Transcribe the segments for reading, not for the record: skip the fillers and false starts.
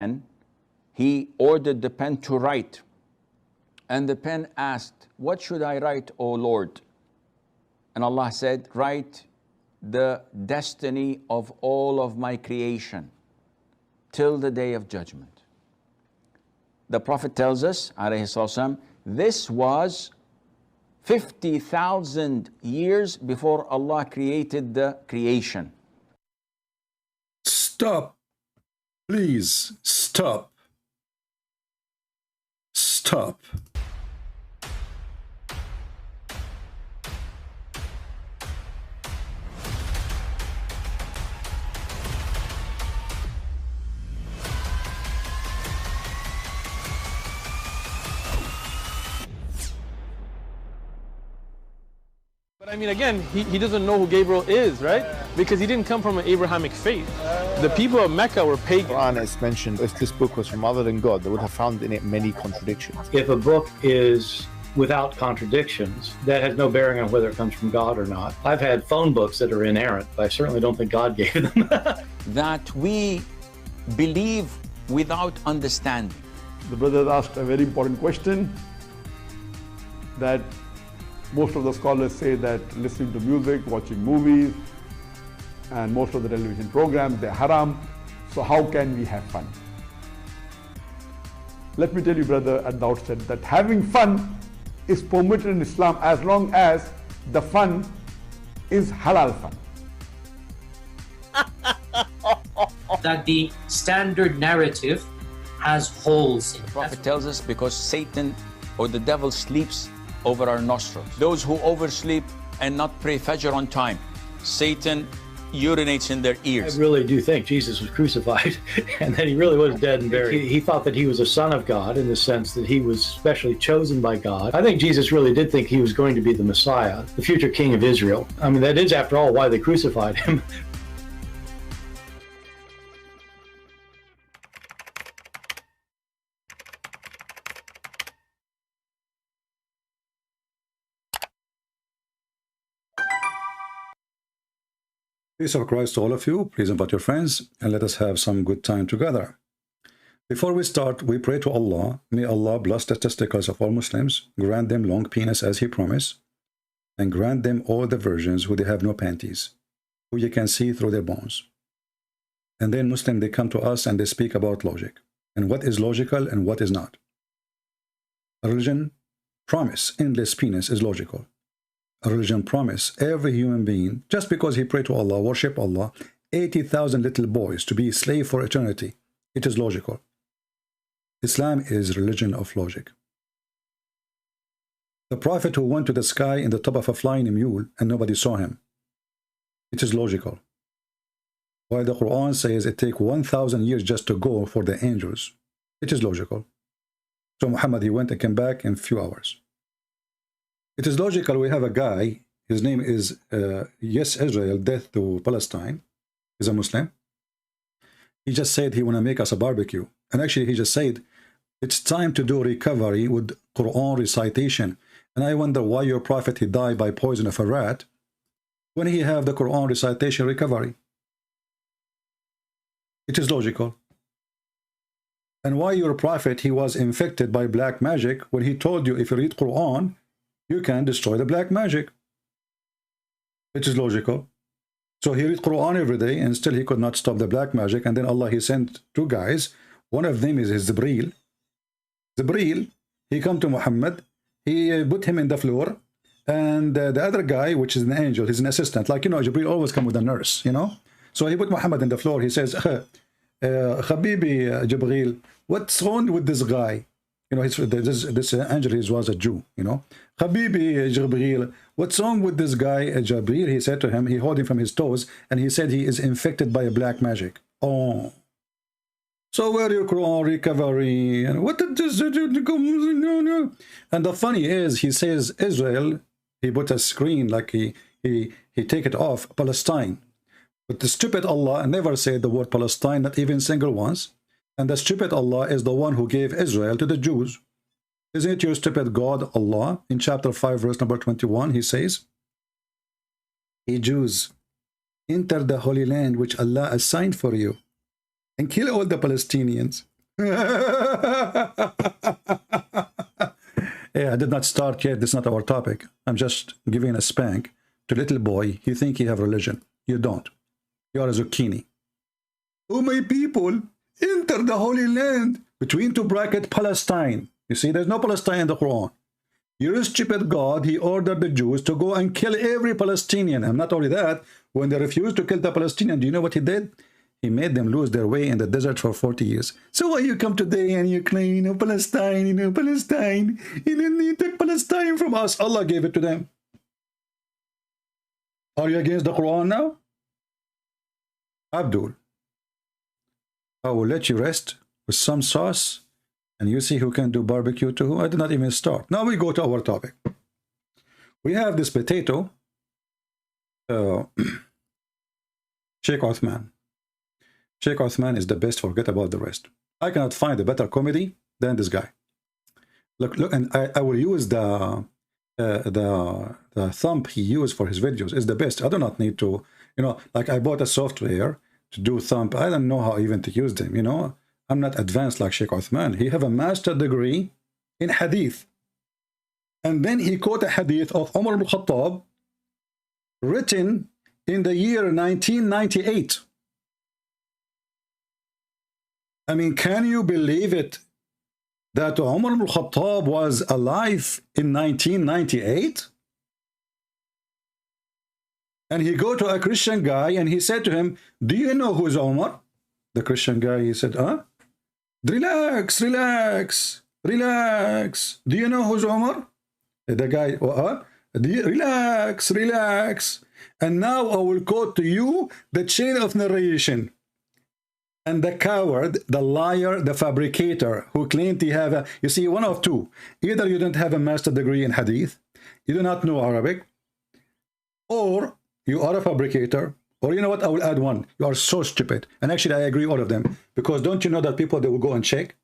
And he ordered the pen to write. And the pen asked, "What should I write, O Lord?" And Allah said, "Write the destiny of all of my creation till the day of judgment." The Prophet tells us, alayhi salam, this was 50,000 years before Allah created the creation. Stop. Please, stop. Stop. But I mean, again, he doesn't know who Gabriel is, right? Because he didn't come from an Abrahamic faith. The people of Mecca were pagan. Quran is mentioned, if this book was from other than God, they would have found in it many contradictions. If a book is without contradictions, that has no bearing on whether it comes from God or not. I've had phone books that are inerrant, but I certainly don't think God gave them. That we believe without understanding. The brother asked a very important question, that most of the scholars say that listening to music, watching movies, and most of the television programs, they're haram. So how can we have fun? Let me tell you, brother, at the outset, that having fun is permitted in Islam as long as the fun is halal fun. That the standard narrative has holes in it. The Prophet tells us because Satan or the devil sleeps over our nostrils. Those who oversleep and not pray Fajr on time, Satan urinates in their ears. I really do think Jesus was crucified and that he really was dead and buried. He thought that he was a son of God in the sense that he was specially chosen by God. I think Jesus really did think he was going to be the Messiah, the future king of Israel. I mean, that is, after all, why they crucified him. Peace of Christ to all of you. Please invite your friends and let us have some good time together. Before we start, we pray to Allah. May Allah bless the testicles of all Muslims, grant them long penis as He promised, and grant them all the virgins who they have no panties, who you can see through their bones. And then Muslims, they come to us and they speak about logic, and what is logical and what is not. A religion promise endless penis is logical. A religion promise every human being, just because he pray to Allah, worship Allah, 80,000 little boys to be slave for eternity. It is logical. Islam is religion of logic. The Prophet who went to the sky in the top of a flying mule and nobody saw him. It is logical. While the Quran says it takes 1,000 years just to go for the angels. It is logical. So Muhammad, he went and came back in a few hours. It is logical. We have a guy, his name is Yes Israel, Death to Palestine. He's a Muslim. He just said he want to make us a barbecue. And actually he just said, it's time to do recovery with Quran recitation. And I wonder why your prophet, he died by poison of a rat, when he have the Quran recitation recovery. It is logical. And why your prophet, he was infected by black magic, when he told you if you read Quran, you can destroy the black magic. It is logical. So he read Quran every day and still he could not stop the black magic. And then Allah, he sent two guys. One of them is his Jibreel. Jibreel, he come to Muhammad. He put him in the floor. And the other guy, which is an angel, he's an assistant. Like, you know, Jibreel always come with a nurse, you know. So he put Muhammad in the floor. He says, Habibi Jibreel, what's wrong with this guy? You know, this angel, he was a Jew, you know. Habibi Jibreel, what's wrong with this guy, Jibreel? He said to him, he held him from his toes, and he said he is infected by a black magic. Oh. So where your Quran recovery? And what did this do? No. And the funny is, he says Israel, he put a screen like he take it off, Palestine. But the stupid Allah never said the word Palestine, not even single once. And the stupid Allah is the one who gave Israel to the Jews. Isn't it your stupid God, Allah? In chapter 5, verse number 21, he says, Ye Jews, enter the Holy Land which Allah assigned for you. and kill all the Palestinians. Yeah, I did not start yet. This is not our topic. I'm just giving a spank to little boy. You think you have religion. You don't. You are a zucchini. Oh, my people, enter the Holy Land. Between two brackets, Palestine. You see, there's no Palestine in the Quran. Your stupid God, he ordered the Jews to go and kill every Palestinian. And not only that, when they refused to kill the Palestinian, do you know what he did? He made them lose their way in the desert for 40 years. So why you come today and you claim, you know, Palestine, Palestine, you took Palestine from us. Allah gave it to them. Are you against the Quran now? Abdul, I will let you rest with some sauce, and you see who can do barbecue to who. I did not even start. Now we go to our topic. We have this potato, Sheikh Uthman. Sheikh Uthman is the best. Forget about the rest. I cannot find a better comedy than this guy. Look, and I will use the thumb he used for his videos. Is the best. I do not need to, you know, like I bought a software to do thumb. I don't know how even to use them, you know. I'm not advanced like Sheikh Uthman. He have a master degree in hadith. And then he quote a hadith of Umar ibn Khattab written in the year 1998. I mean, can you believe it that Umar ibn Khattab was alive in 1998? And he go to a Christian guy and he said to him, do you know who's Umar? The Christian guy, he said, huh? Relax, relax, relax. Do you know who's Umar? The guy, relax, relax. And now I will quote to you the chain of narration. And the coward, the liar, the fabricator who claimed to have a, you see, one of two. Either you don't have a master degree in hadith, you do not know Arabic, or you are a fabricator, or you know what, I will add one. You are so stupid. And actually, I agree all of them. Because don't you know that people, they will go and check,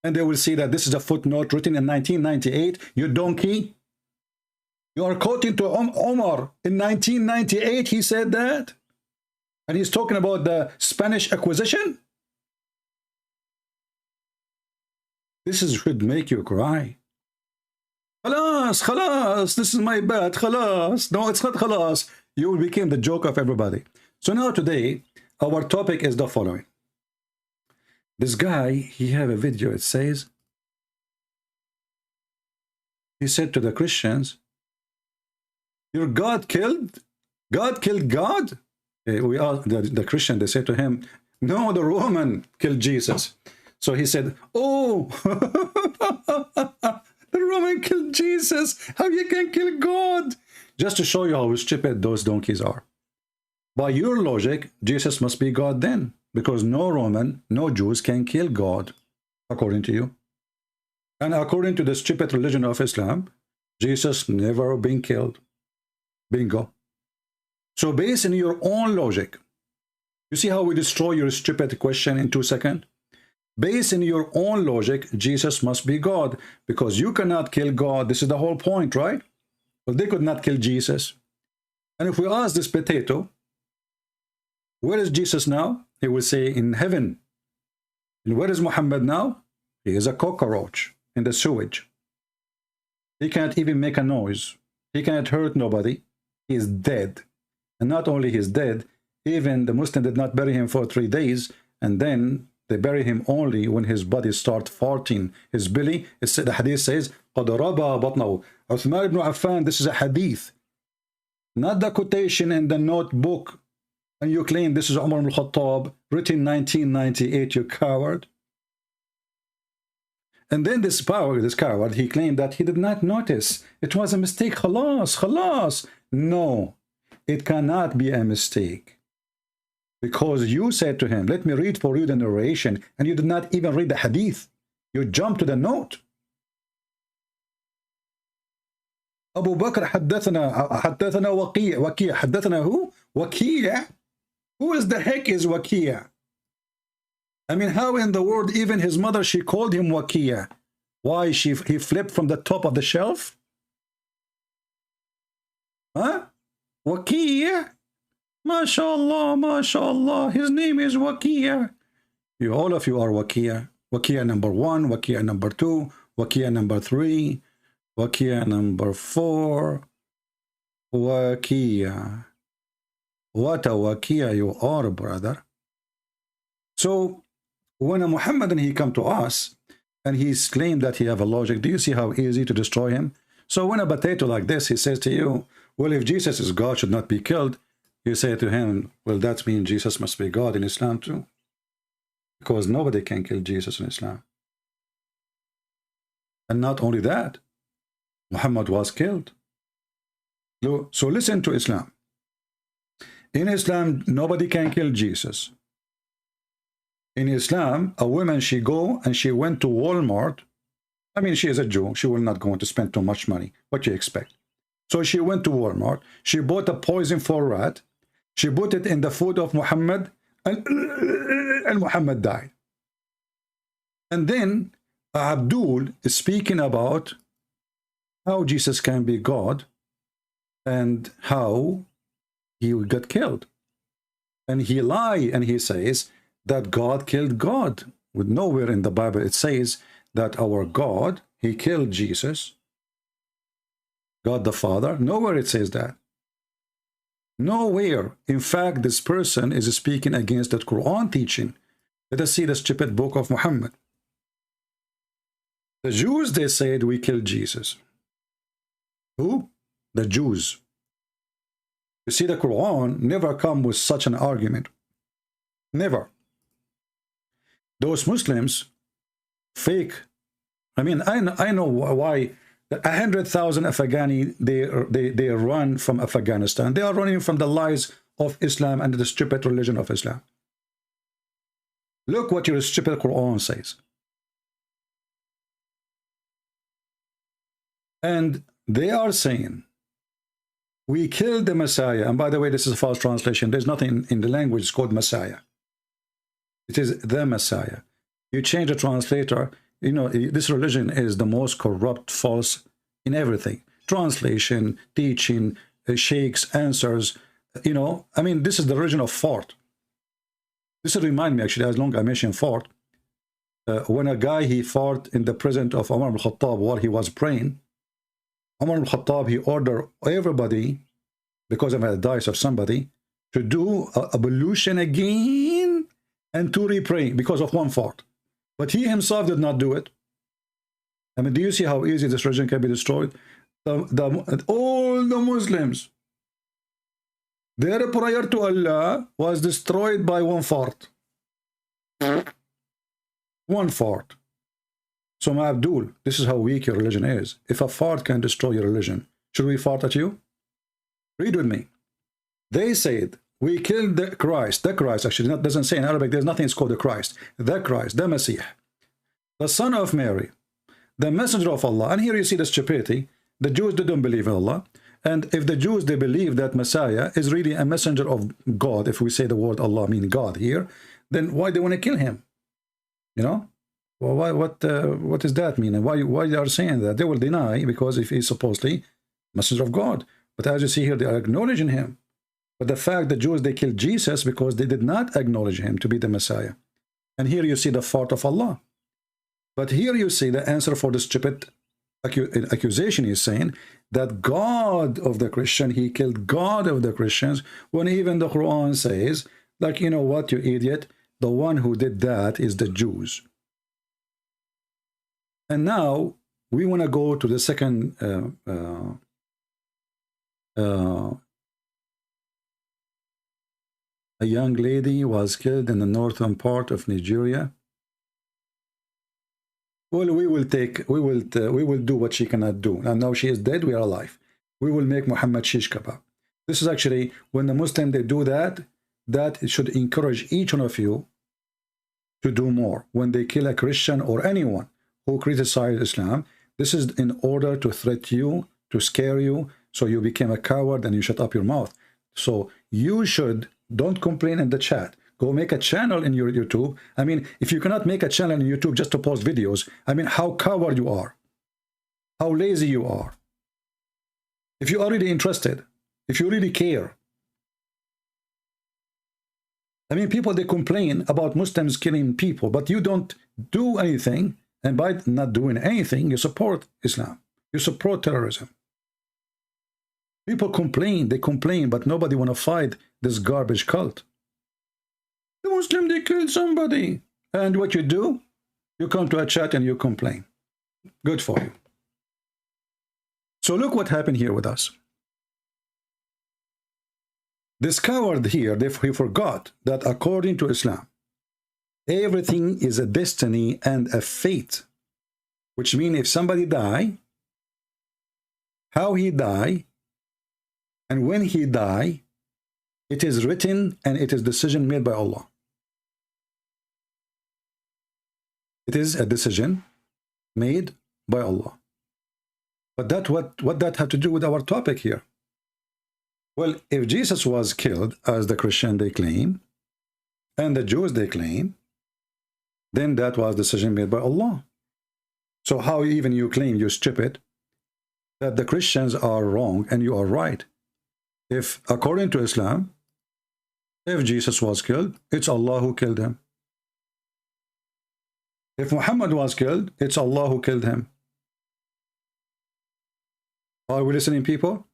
and they will see that this is a footnote written in 1998, you donkey. You are quoting to Omar in 1998, he said that. And he's talking about the Spanish Acquisition. This should make you cry. Khalas, khalas, this is my bad, khalas. No, it's not khalas. You became the joke of everybody. So now today, our topic is the following. This guy, he have a video, it says, he said to the Christians, your God killed? God killed God? We are the Christian, they say to him, no, the Roman killed Jesus. So he said, oh, the Roman killed Jesus. How you can kill God? Just to show you how stupid those donkeys are. By your logic, Jesus must be God then, because no Roman, no Jews can kill God, according to you. And according to the stupid religion of Islam, Jesus never been killed. Bingo. So based on your own logic, you see how we destroy your stupid question in 2 seconds? Based on your own logic, Jesus must be God, because you cannot kill God. This is the whole point, right? Well, they could not kill Jesus. And if we ask this potato, where is Jesus now? He will say, in heaven. And where is Muhammad now? He is a cockroach in the sewage. He can't even make a noise. He cannot hurt nobody. He is dead. And not only he's dead, even the Muslim did not bury him for 3 days, and then they bury him only when his body starts farting. His belly, the hadith says, قَدْ رَبَى بَطْنَهُ. Uthman ibn Affan, this is a hadith, not the quotation in the notebook. And you claim this is Umar ibn Khattab, written 1998, you coward. And then this coward, he claimed that he did not notice. It was a mistake. Khalas, khalas. No. It cannot be a mistake, because you said to him, let me read for you the narration, and you did not even read the hadith. You jumped to the note. Abu Bakr حدثنا وكيع. حدثنا who? Waqi'. Who is the heck is Waqi'? I mean, how in the world, even his mother, she called him Waqi'. Why? He flipped from the top of the shelf? Huh? Waqi'? MashaAllah, MashaAllah. His name is Waqi'. You, all of you are Waqiya. Waqiya number 1, Waqiya number 2, Waqiya number 3, Waqiya number 4. Waqiya. What a Waqiya you are, brother. So when a Muhammadan, he come to us and he's claimed that he have a logic, do you see how easy to destroy him? So when a potato like this, he says to you, well, if Jesus is God, should not be killed, you say to him, well, that means Jesus must be God in Islam too. Because nobody can kill Jesus in Islam. And not only that, Muhammad was killed. So listen to Islam. In Islam, nobody can kill Jesus. In Islam, a woman, she go and she went to Walmart. I mean, she is a Jew. She will not go to spend too much money. What do you expect? So she went to Walmart. She bought a poison for rat. She put it in the food of Muhammad, and Muhammad died. And then Abdul is speaking about how Jesus can be God and how he got killed. And he lied and he says that God killed God. With nowhere in the Bible it says that our God, he killed Jesus, God the Father. Nowhere it says that. Nowhere. In fact, this person is speaking against the Quran teaching. Let us see the stupid book of Muhammad. The Jews, they said we killed Jesus. Who? The Jews. You see, the Quran never come with such an argument. Never. Those Muslims fake. I mean, I know why 100,000 Afghani they run from Afghanistan. They are running from the lies of Islam and the stupid religion of Islam. Look what your stupid Quran says. And they are saying, we killed the Messiah. And by the way, this is a false translation. There's nothing in the language called Messiah. It is the Messiah. You change the translator, you know, this religion is the most corrupt, false in everything. Translation, teaching, sheikhs, answers, you know. I mean, this is the religion of fart. This will remind me, actually, as long as I mentioned fart, when a guy, he fought in the presence of Umar ibn Khattab while he was praying. Umar ibn Khattab, he ordered everybody, because of a dice of somebody, to do ablution again and to repray because of one fart. But he himself did not do it. I mean, do you see how easy this religion can be destroyed? All the Muslims, their prayer to Allah was destroyed by one fart. One fart. So, my Abdul, this is how weak your religion is. If a fart can destroy your religion, should we fart at you? Read with me. They said, we killed the Christ. The Christ, actually, it doesn't say in Arabic, there's nothing, it's called the Christ. The Christ, the Messiah, the son of Mary, the messenger of Allah. And here you see the stupidity. The Jews didn't believe in Allah. And if the Jews, they believe that Messiah is really a messenger of God, if we say the word Allah mean God here, then why they want to kill him? You know? Well, what does that mean? And why they are saying that? They will deny, because if he's supposedly messenger of God. But as you see here, they are acknowledging him. But the fact the Jews, they killed Jesus because they did not acknowledge him to be the Messiah. And here you see the fault of Allah. But here you see the answer for the stupid accusation is saying that God of the Christian, he killed God of the Christians, when even the Quran says, like, you know what, you idiot, the one who did that is the Jews. And now we want to go to the second a young lady was killed in the northern part of Nigeria. Well, we will do what she cannot do. And now she is dead, we are alive. We will make Muhammad shish kebab. This is actually, when the Muslim, they do that, that it should encourage each one of you to do more. When they kill a Christian or anyone who criticizes Islam, this is in order to threat you, to scare you, so you become a coward and you shut up your mouth. So you should, don't complain in the chat. Go make a channel in your YouTube. I mean, if you cannot make a channel in YouTube just to post videos, I mean, how coward you are. How lazy you are. If you are really interested, if you really care. I mean, people, they complain about Muslims killing people, but you don't do anything. And by not doing anything, you support Islam. You support terrorism. People complain, they complain, but nobody want to fight this garbage cult. The Muslim, they killed somebody. And what you do? You come to a chat and you complain. Good for you. So look what happened here with us. This coward here, he forgot that according to Islam, everything is a destiny and a fate. Which means if somebody die, how he die, and when he die, it is written and it is decision made by Allah. It is a decision made by Allah. But that what that have to do with our topic here? Well, if Jesus was killed, as the Christian they claim, and the Jews they claim, then that was decision made by Allah. So how even you claim, you stupid, that the Christians are wrong and you are right? If according to Islam, if Jesus was killed, it's Allah who killed him. If Muhammad was killed, it's Allah who killed him. Are we listening, people?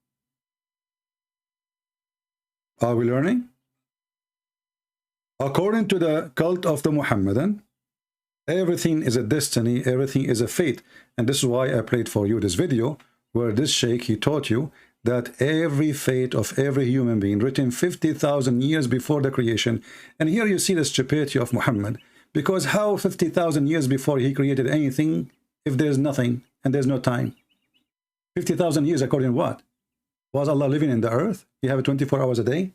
Are we learning? According to the cult of the Muhammadan, everything is a destiny, everything is a fate. And this is why I played for you this video, where this sheikh, he taught you that every fate of every human being written 50,000 years before the creation. And here you see the stupidity of Muhammad, because how 50,000 years before he created anything if there's nothing and there's no time? 50,000 years according to what? Was Allah living in the earth? He have 24 hours a day? I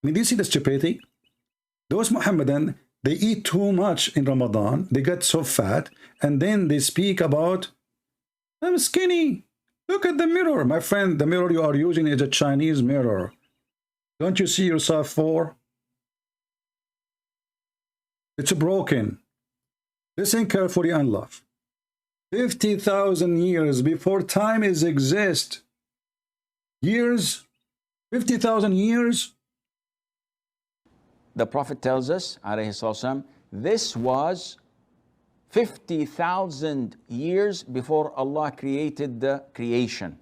mean, do you see the stupidity? Those Muhammadan, they eat too much in Ramadan, they get so fat, and then they speak about, I'm skinny. Look at the mirror. My friend, the mirror you are using is a Chinese mirror. Don't you see yourself for? It's broken. Listen carefully and love. 50,000 years before time is exist. Years, 50,000 years. The Prophet tells us, alayhi salam, this was 50,000 years before Allah created the creation.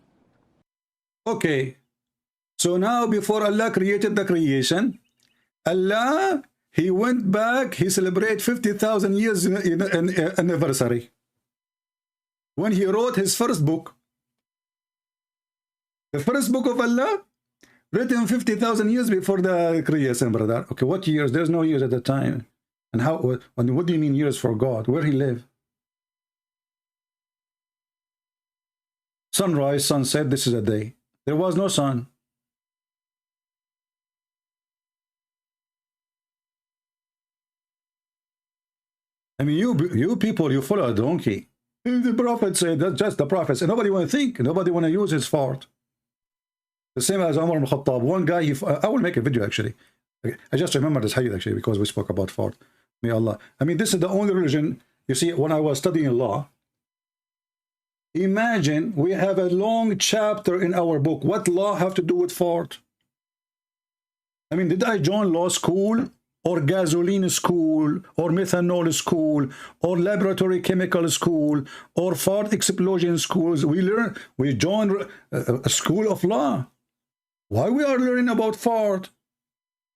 Okay. So now before Allah created the creation, Allah, he went back, he celebrated 50,000 years in anniversary. When he wrote his first book, the first book of Allah, written 50,000 years before the creation, brother. Okay, what years? There's no years at the time. And how? What do you mean years for God? Where he lived? Sunrise, sunset, this is a day. There was no sun. I mean, you people, you follow a donkey. The Prophet said, that's just the Prophet. And nobody want to think. Nobody want to use his fault. The same as Umar ibn Khattab. One guy, I will make a video actually. I just remember this hadith actually because we spoke about fault. May Allah. I mean, this is the only religion, you see, when I was studying law, imagine we have a long chapter in our book. What law have to do with fault? I mean, did I join law school or gasoline school or methanol school or laboratory chemical school or fault explosion schools? We joined a school of law. Why we are learning about fault?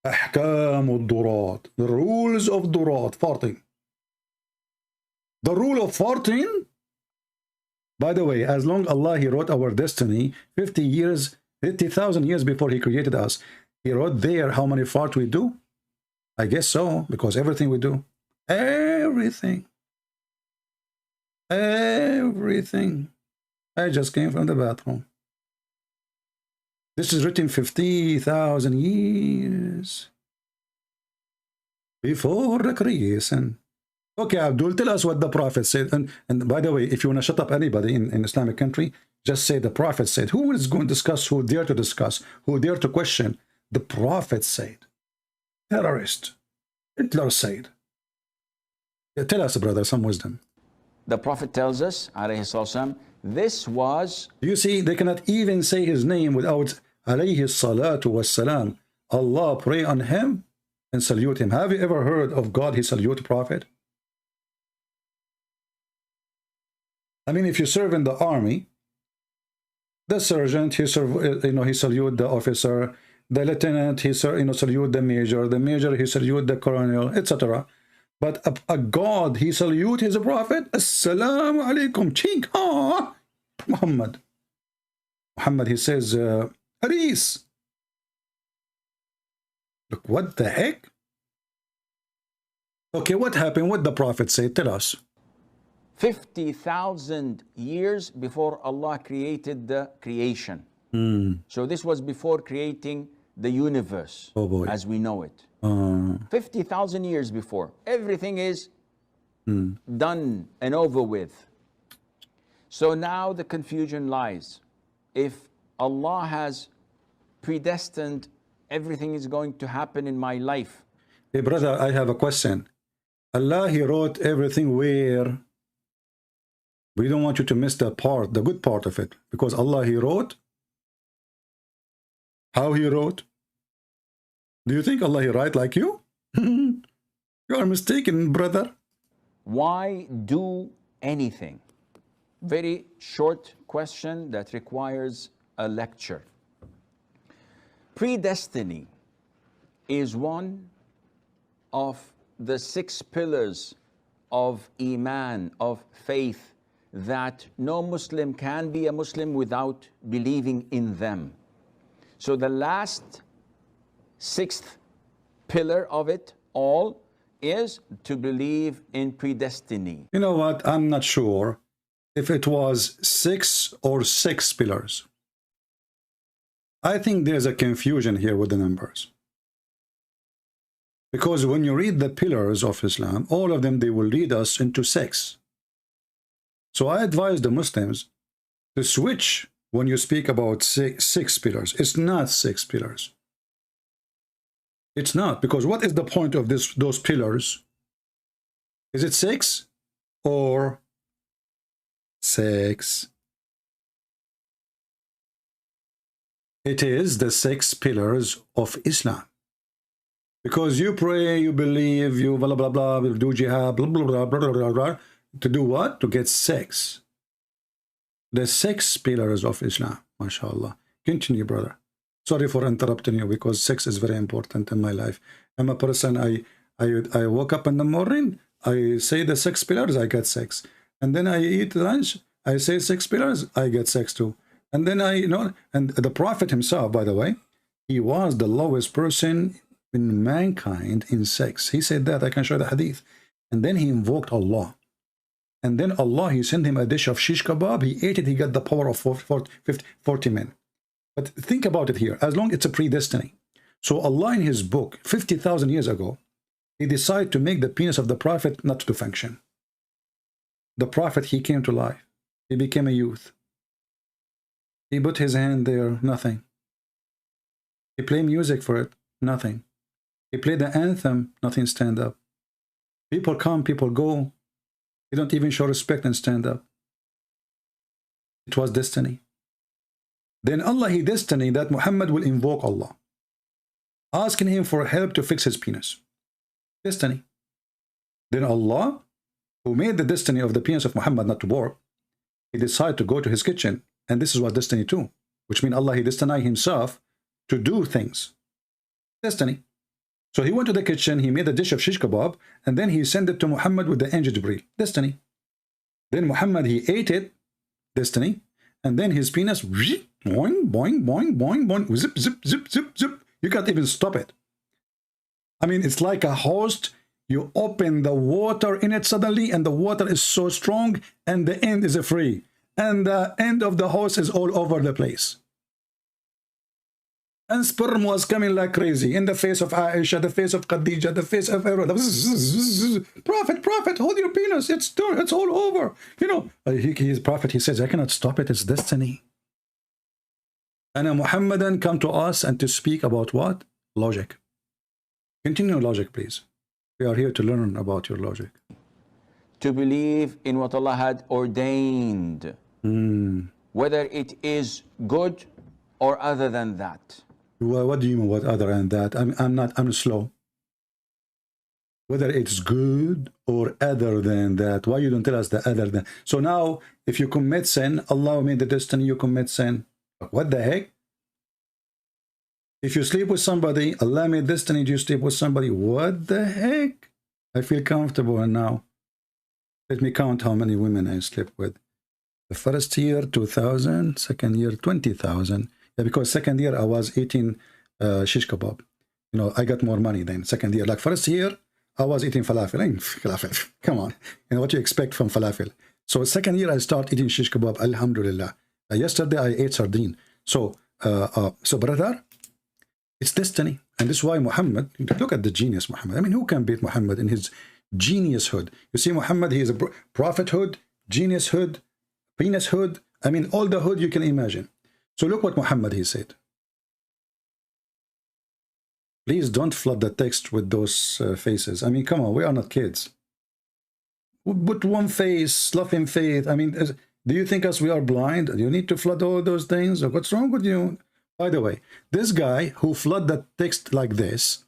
أحكام الضرات, the rules of durat, farting. The rule of farting, by the way, as long Allah, he wrote our destiny 50,000 years before he created us, he wrote there how many fart we do. I guess so, because everything we do, everything. I just came from the bathroom. This is written 50,000 years before the creation. Okay, Abdul, tell us what the Prophet said. And by the way, if you want to shut up anybody in Islamic country, just say the Prophet said. Who is going to discuss? Who dare to discuss? Who dare to question? The Prophet said. Terrorist. Hitler said. Yeah, tell us, brother, some wisdom. The Prophet tells us, alayhi salam, this was... You see, they cannot even say his name without alayhi salatu wassalam. Allah pray on him. and salute him. Have you ever heard of God, he salute prophet? I mean, if you serve in the army, the sergeant, he salute the officer, the lieutenant, he salute the major, he salute the colonel, etc. But a God, he salute his prophet. Assalamu alaikum, chink, Muhammad. Muhammad, he says, Aris. Look, what the heck? Okay, what happened? What the prophet said? Tell us. 50,000 years before Allah created the creation. So this was before creating the universe as we know it. 50,000 years before. Everything is done and over with. So now the confusion lies. If Allah has predestined everything is going to happen in my life. Hey brother, I have a question. Allah, he wrote everything where? We don't want you to miss the part, the good part of it. Because Allah, he wrote. How he wrote? Do you think Allah, he write like you? You are mistaken, brother. Why do anything? Very short question that requires a lecture. Predestiny is one of the 6 pillars of Iman, of faith, that no Muslim can be a Muslim without believing in them. So the last 6th pillar of it all is to believe in predestiny. You know what? I'm not sure if it was 6 or 6 pillars. I think there's a confusion here with the numbers. Because when you read the pillars of Islam, all of them, they will lead us into 6. So I advise the Muslims to switch when you speak about six pillars. It's not 6 pillars. It's not, because what is the point of those pillars? Is it 6 or 6? It is the 6 pillars of Islam. Because you pray, you believe, you blah blah blah, you do jihad, blah blah blah blah blah blah. To do what? To get 6. The 6 pillars of Islam. MashaAllah. Continue, brother. Sorry for interrupting you, because 6 is very important in my life. I'm a person, I woke up in the morning, I say the 6 pillars, I get 6. And then I eat lunch, I say 6 pillars, I get 6 too. And then and the Prophet himself, by the way, he was the lowest person in mankind in 6. He said that, I can show the hadith. And then he invoked Allah. And then Allah, he sent him a dish of shish kebab. He ate it. He got the power of 40 men. But think about it here. As long as it's a predestiny. So Allah in his book, 50,000 years ago, he decided to make the penis of the Prophet not to function. The Prophet, he came to life. He became a youth. He put his hand there, nothing. He played music for it, nothing. He played the anthem, nothing, stand up. People come, people go. They don't even show respect and stand up. It was destiny. Then Allah, he destiny that Muhammad will invoke Allah, asking him for help to fix his penis. Destiny. Then Allah, who made the destiny of the penis of Muhammad not to work, he decided to go to his kitchen. And this is what destiny too. Which means Allah, he destined himself to do things. Destiny. So he went to the kitchen, he made a dish of shish kebab, and then he sent it to Muhammad with the angel Jibreel. Destiny. Then Muhammad, he ate it. Destiny. And then his penis, boing, boing, boing, boing, boing, zip, zip, zip, zip, zip. You can't even stop it. I mean, it's like a hose. You open the water in it suddenly, and the water is so strong, and the end is free. And the end of the hose is all over the place. And sperm was coming like crazy in the face of Aisha, the face of Khadija, the face of everyone. Prophet, hold your penis. It's all over. You know, he's Prophet. He says, I cannot stop it. It's destiny. And a Muhammadan come to us and to speak about what? Logic. Continue logic, please. We are here to learn about your logic. To believe in what Allah had ordained, whether it is good or other than that. What do you mean, what other than that? I'm slow. whether it's good or other than that. Why you don't tell us the other than? So now, if you commit sin, Allah made the destiny you commit sin. What the heck? If you sleep with somebody, Allah made destiny you sleep with somebody. What the heck? I feel comfortable now. Let me count how many women I slept with. The first year, 2,000. Second year, 20,000. Yeah, because second year I was eating shish kebab. You know, I got more money then. Second year, like first year, I was eating falafel. Falafel. Come on. You know what you expect from falafel. So second year, I start eating shish kebab. Alhamdulillah. Yesterday, I ate sardine. So brother, it's destiny. And this is why Muhammad, look at the genius Muhammad. I mean, who can beat Muhammad in his geniushood? You see, Muhammad, he is a prophethood, geniushood, penishood. I mean, all the hood you can imagine. So look what Muhammad, he said. Please don't flood the text with those faces. I mean, come on, we are not kids. Put one face, laughing faith. I mean, do you think us we are blind? Do you need to flood all those things? Or what's wrong with you? By the way, this guy who flood the text like this,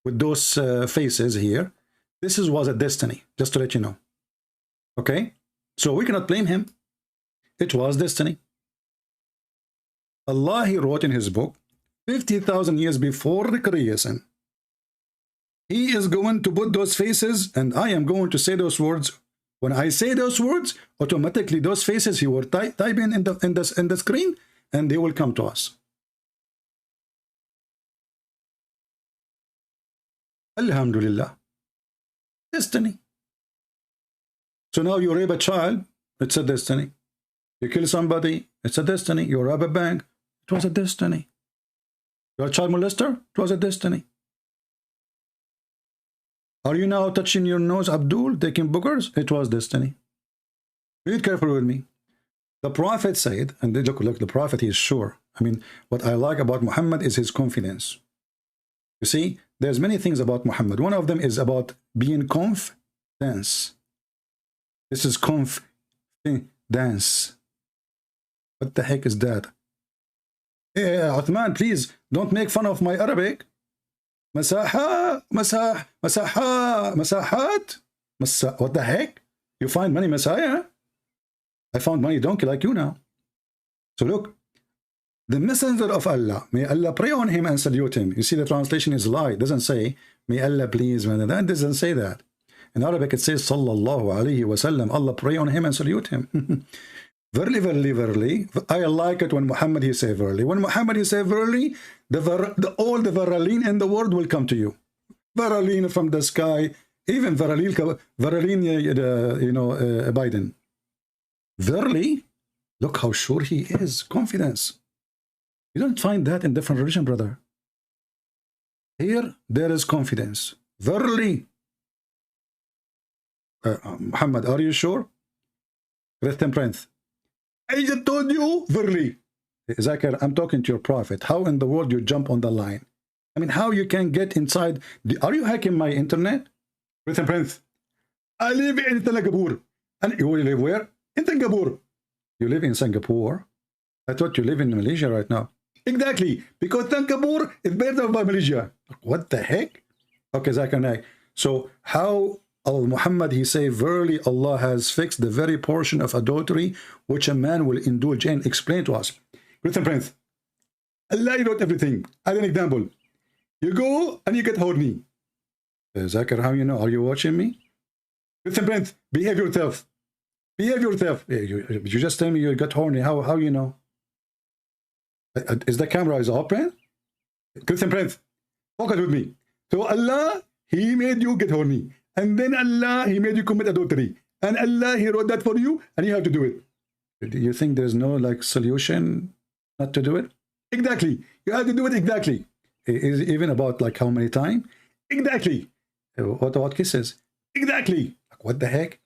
with those faces here, this was a destiny, just to let you know. Okay? So we cannot blame him. It was destiny. Allah, he wrote in his book, 50,000 years before the creation, he is going to put those faces, and I am going to say those words. When I say those words, automatically those faces he will type in the screen, and they will come to us. Alhamdulillah. Destiny. So now you rape a child, it's a destiny. You kill somebody, it's a destiny. You rob a bank, it was a destiny. You're a child molester, it was a destiny. Are you now touching your nose, Abdul, taking boogers? It was destiny. Be careful with me. The Prophet said, and look, the Prophet, he is sure. I mean, what I like about Muhammad is his confidence. You see, there's many things about Muhammad. One of them is about being confidence. This is confidence. What the heck is that? Hey, Uthman, please don't make fun of my Arabic. Masaha, masah, masaha, masahat. What the heck? You find money Messiah? I found money donkey like you now. So look, the messenger of Allah, may Allah pray on him and salute him. You see, the translation is lie. It doesn't say, may Allah please. That doesn't say that. In Arabic, it says, sallallahu alayhi wa sallam. Allah pray on him and salute him. Verily, verily, verily. I like it when Muhammad, he say verily. When Muhammad, he say verily, all the veraline in the world will come to you. Veraline from the sky. Even veraline, Biden. Verily, look how sure he is. Confidence. You don't find that in different religion, brother. Here, there is confidence. Verily. Muhammad, are you sure? Christian Prince. I just told you, verily. Zakir, I'm talking to your prophet. How in the world you jump on the line? I mean, how you can get inside? Are you hacking my internet? Christian Prince. I live in Singapore. And you live where? In Singapore. You live in Singapore? I thought you live in Malaysia right now. Exactly, because Singapore is better by Malaysia. What the heck? Okay, Zakir. So how Muhammad, he say, verily Allah has fixed the very portion of adultery which a man will indulge in. Explain to us. Christian Prince. Allah wrote everything. As an example, you go and you get horny. Zakir, how you know? Are you watching me? Christian Prince, behave yourself. Behave yourself. You just tell me you got horny. How you know? Is the camera is open? Christian Prince, focus with me. So Allah, he made you get horny. And then Allah, he made you commit adultery. And Allah, he wrote that for you, and you have to do it. Do you think there's no like solution not to do it? Exactly. You have to do it exactly. Is even about like how many times? Exactly. What about kisses? Exactly. What the heck?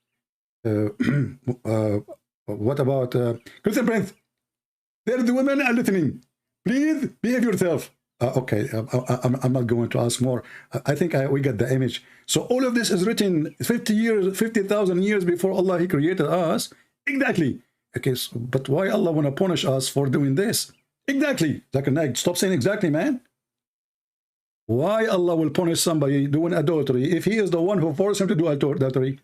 What about Christian Prince? There the women are listening. Please behave yourself. Okay, I'm not going to ask more. I think we got the image. So all of this is written 50,000 years before Allah, he created us. Exactly. Okay, so, but why Allah want to punish us for doing this? Exactly. Stop saying exactly, man. Why Allah will punish somebody doing adultery if he is the one who forced him to do adultery?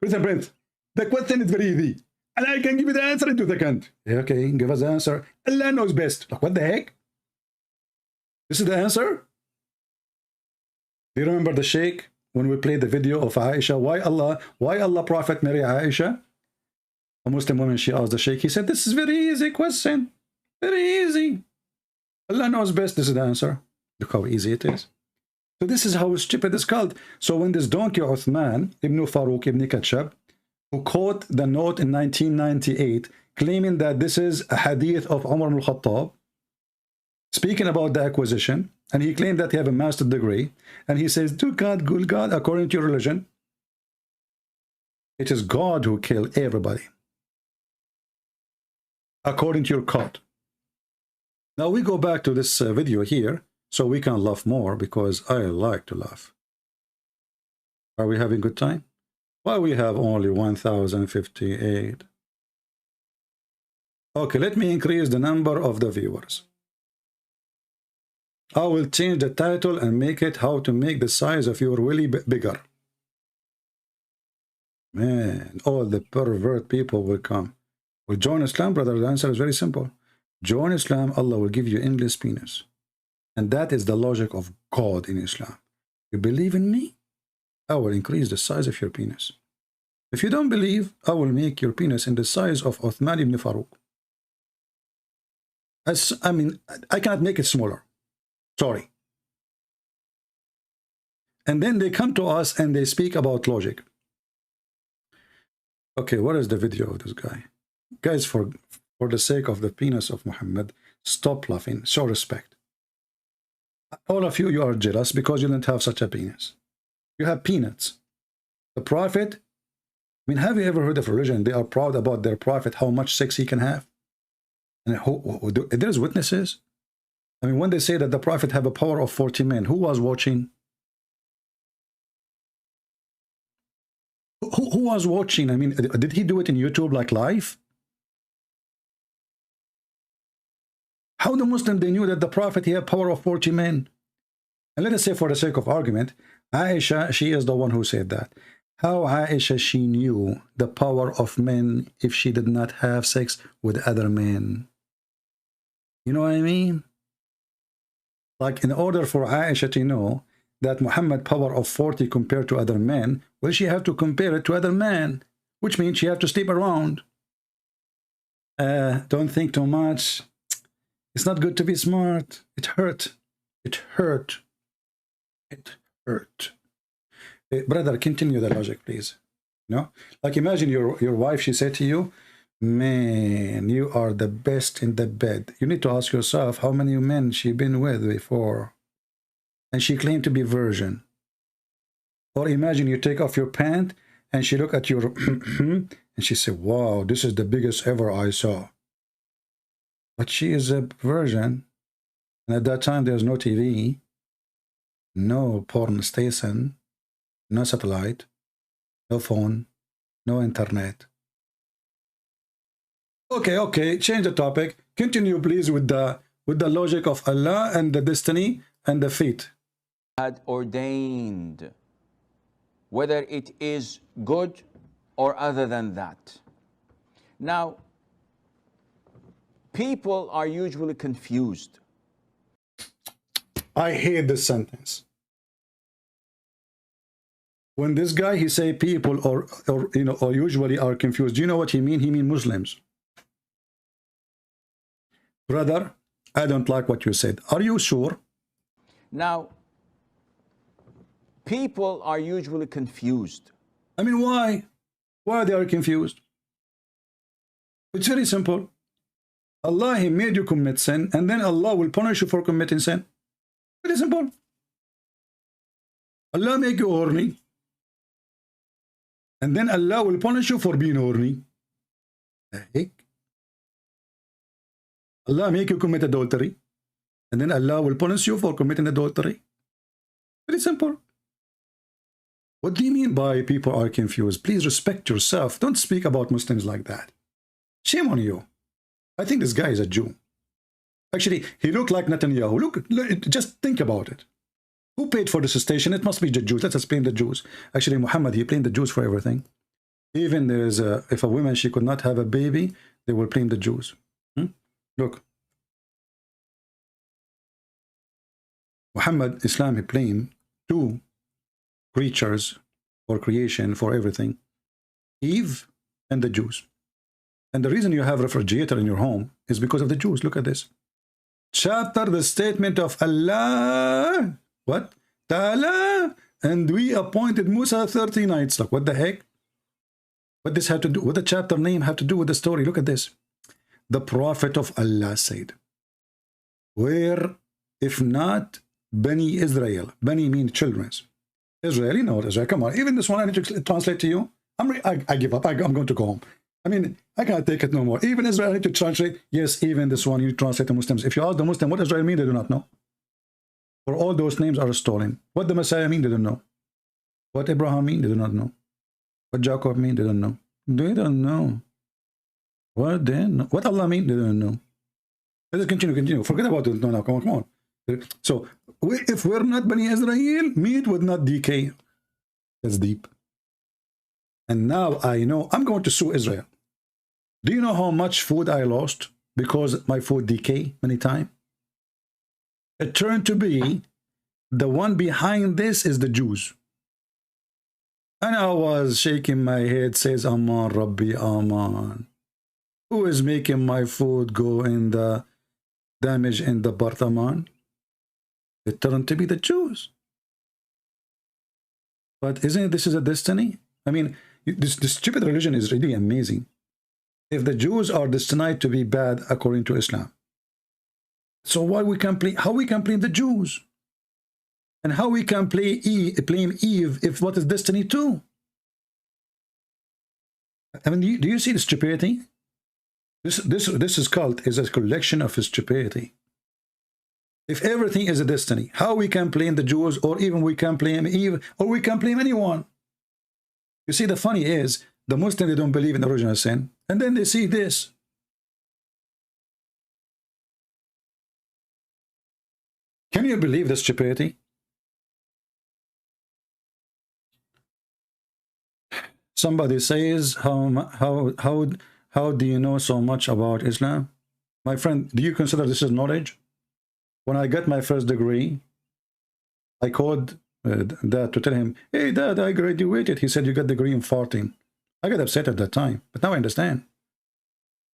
Listen, Prince, the question is very easy. And I can give you the answer in 2 seconds. Okay, give us the answer. Allah knows best. Like, what the heck? This is the answer? Do you remember the Sheikh when we played the video of Aisha? Why Allah Prophet marry Aisha? A Muslim woman, she asked the Sheikh. He said, this is very easy question. Very easy. Allah knows best. This is the answer. Look how easy it is. So this is how stupid it's called. So when this donkey Uthman Ibn Farooq Ibn Kachab, who caught the note in 1998, claiming that this is a hadith of Umar ibn al-Khattab, speaking about the acquisition, and he claimed that he have a master's degree, and he says, to God, good God, according to your religion, it is God who killed everybody, according to your code. Now we go back to this video here, so we can laugh more, because I like to laugh. Are we having good time? Why we have only 1058? Okay, let me increase the number of the viewers. I will change the title and make it how to make the size of your willy bigger. Man, all the pervert people will come. Will join Islam, brother? The answer is very simple. Join Islam, Allah will give you endless penis. And that is the logic of God in Islam. You believe in me? I will increase the size of your penis. If you don't believe, I will make your penis in the size of Uthman ibn Farooq. I mean, I cannot make it smaller. Sorry. And then they come to us and they speak about logic. Okay, what is the video of this guy? Guys, for the sake of the penis of Muhammad, stop laughing. Show respect. All of you, you are jealous because you don't have such a penis. You have peanuts. The Prophet, I mean, have you ever heard of a religion? They are proud about their Prophet, how much sex he can have. And there's witnesses. I mean, when they say that the Prophet have a power of 40 men, who was watching? Who was watching? I mean, did he do it in YouTube like live? How the Muslim, they knew that the Prophet, he had power of 40 men? And let us say, for the sake of argument, Aisha, she is the one who said that. How Aisha, she knew the power of men if she did not have sex with other men? You know what I mean? Like, in order for Aisha to know that Muhammad power of 40 compared to other men, well, she have to compare it to other men, which means she have to sleep around. Don't think too much. It's not good to be smart. It hurt. It hurt. It hurt. Brother, continue the logic, please. You know, like, imagine your wife, she said to you, man, you are the best in the bed. You need to ask yourself how many men she been with before. And she claimed to be virgin. Or imagine you take off your pant and she look at your and she said, wow, this is the biggest ever I saw. But she is a virgin. And at that time, there's no TV, no porn station, no satellite, no phone, no internet. Okay, change the topic. Continue, please, with the logic of Allah and the destiny and the fate. Had ordained, whether it is good or other than that. Now, people are usually confused. I hate this sentence. When this guy, he say people or usually are confused, do you know what he mean? He mean Muslims. Brother, I don't like what you said. Are you sure? Now, people are usually confused. I mean, why? Why they are confused? It's very simple. Allah, he made you commit sin, and then Allah will punish you for committing sin. Very simple. Allah make you horny, and then Allah will punish you for being horny. The heck? Allah make you commit adultery, and then Allah will punish you for committing adultery. Very simple. What do you mean by people are confused? Please respect yourself. Don't speak about Muslims like that. Shame on you. I think this guy is a Jew. Actually, he looked like Netanyahu. Look, just think about it. Who paid for this station? It must be the Jews. Let us blame the Jews. Actually, Muhammad, he blamed the Jews for everything. Even there's if a woman, she could not have a baby, they will blame the Jews. Look. Muhammad, Islam, he blamed two creatures or creation for everything. Eve and the Jews. And the reason you have a refrigerator in your home is because of the Jews. Look at this. Chapter, the statement of Allah. What? Ta'ala. And we appointed Musa 30 nights. Like, what the heck? What this have to do? What the chapter name have to do with the story? Look at this. The Prophet of Allah said, where, if not, Bani Israel. Bani means children. Israel, you know what Israel. Come on. Even this one I need to translate to you. I give up. I'm going to go home. I mean, I can't take it no more. Even Israel, I need to translate. Yes, even this one, you translate to Muslims. If you ask the Muslim what Israel means, they do not know. For all those names are stolen. What the Messiah mean, they don't know. What Abraham mean, they do not know. What Jacob mean, they don't know. They don't know. What then? What Allah mean, they don't know. Let us continue. Forget about it. No, come on. So, if we're not Bani Israel, meat would not decay. That's deep. And now I know I'm going to sue Israel. Do you know how much food I lost because my food decay many times? It turned to be the one behind this is the Jews. And I was shaking my head, says Aman Rabbi Aman. Who is making my food go in the damage in the Bartaman? It turned to be the Jews. But isn't it, this is a destiny? I mean, this stupid religion is really amazing. If the Jews are destined to be bad according to Islam, so why we can blame? How we can blame the Jews? And how we can blame Eve if what is destiny too? I mean, do you see the stupidity? This cult is a collection of stupidity. If everything is a destiny, how we can blame the Jews, or even we can blame Eve, or we can blame anyone? You see, the funny is, the Muslims, they don't believe in original sin, and then they see this. Can you believe the stupidity? Somebody says, how do you know so much about Islam? My friend, do you consider this is knowledge? When I got my first degree, I called Dad to tell him, hey Dad, I graduated. He said, you got the degree in 14. I got upset at that time, but now I understand.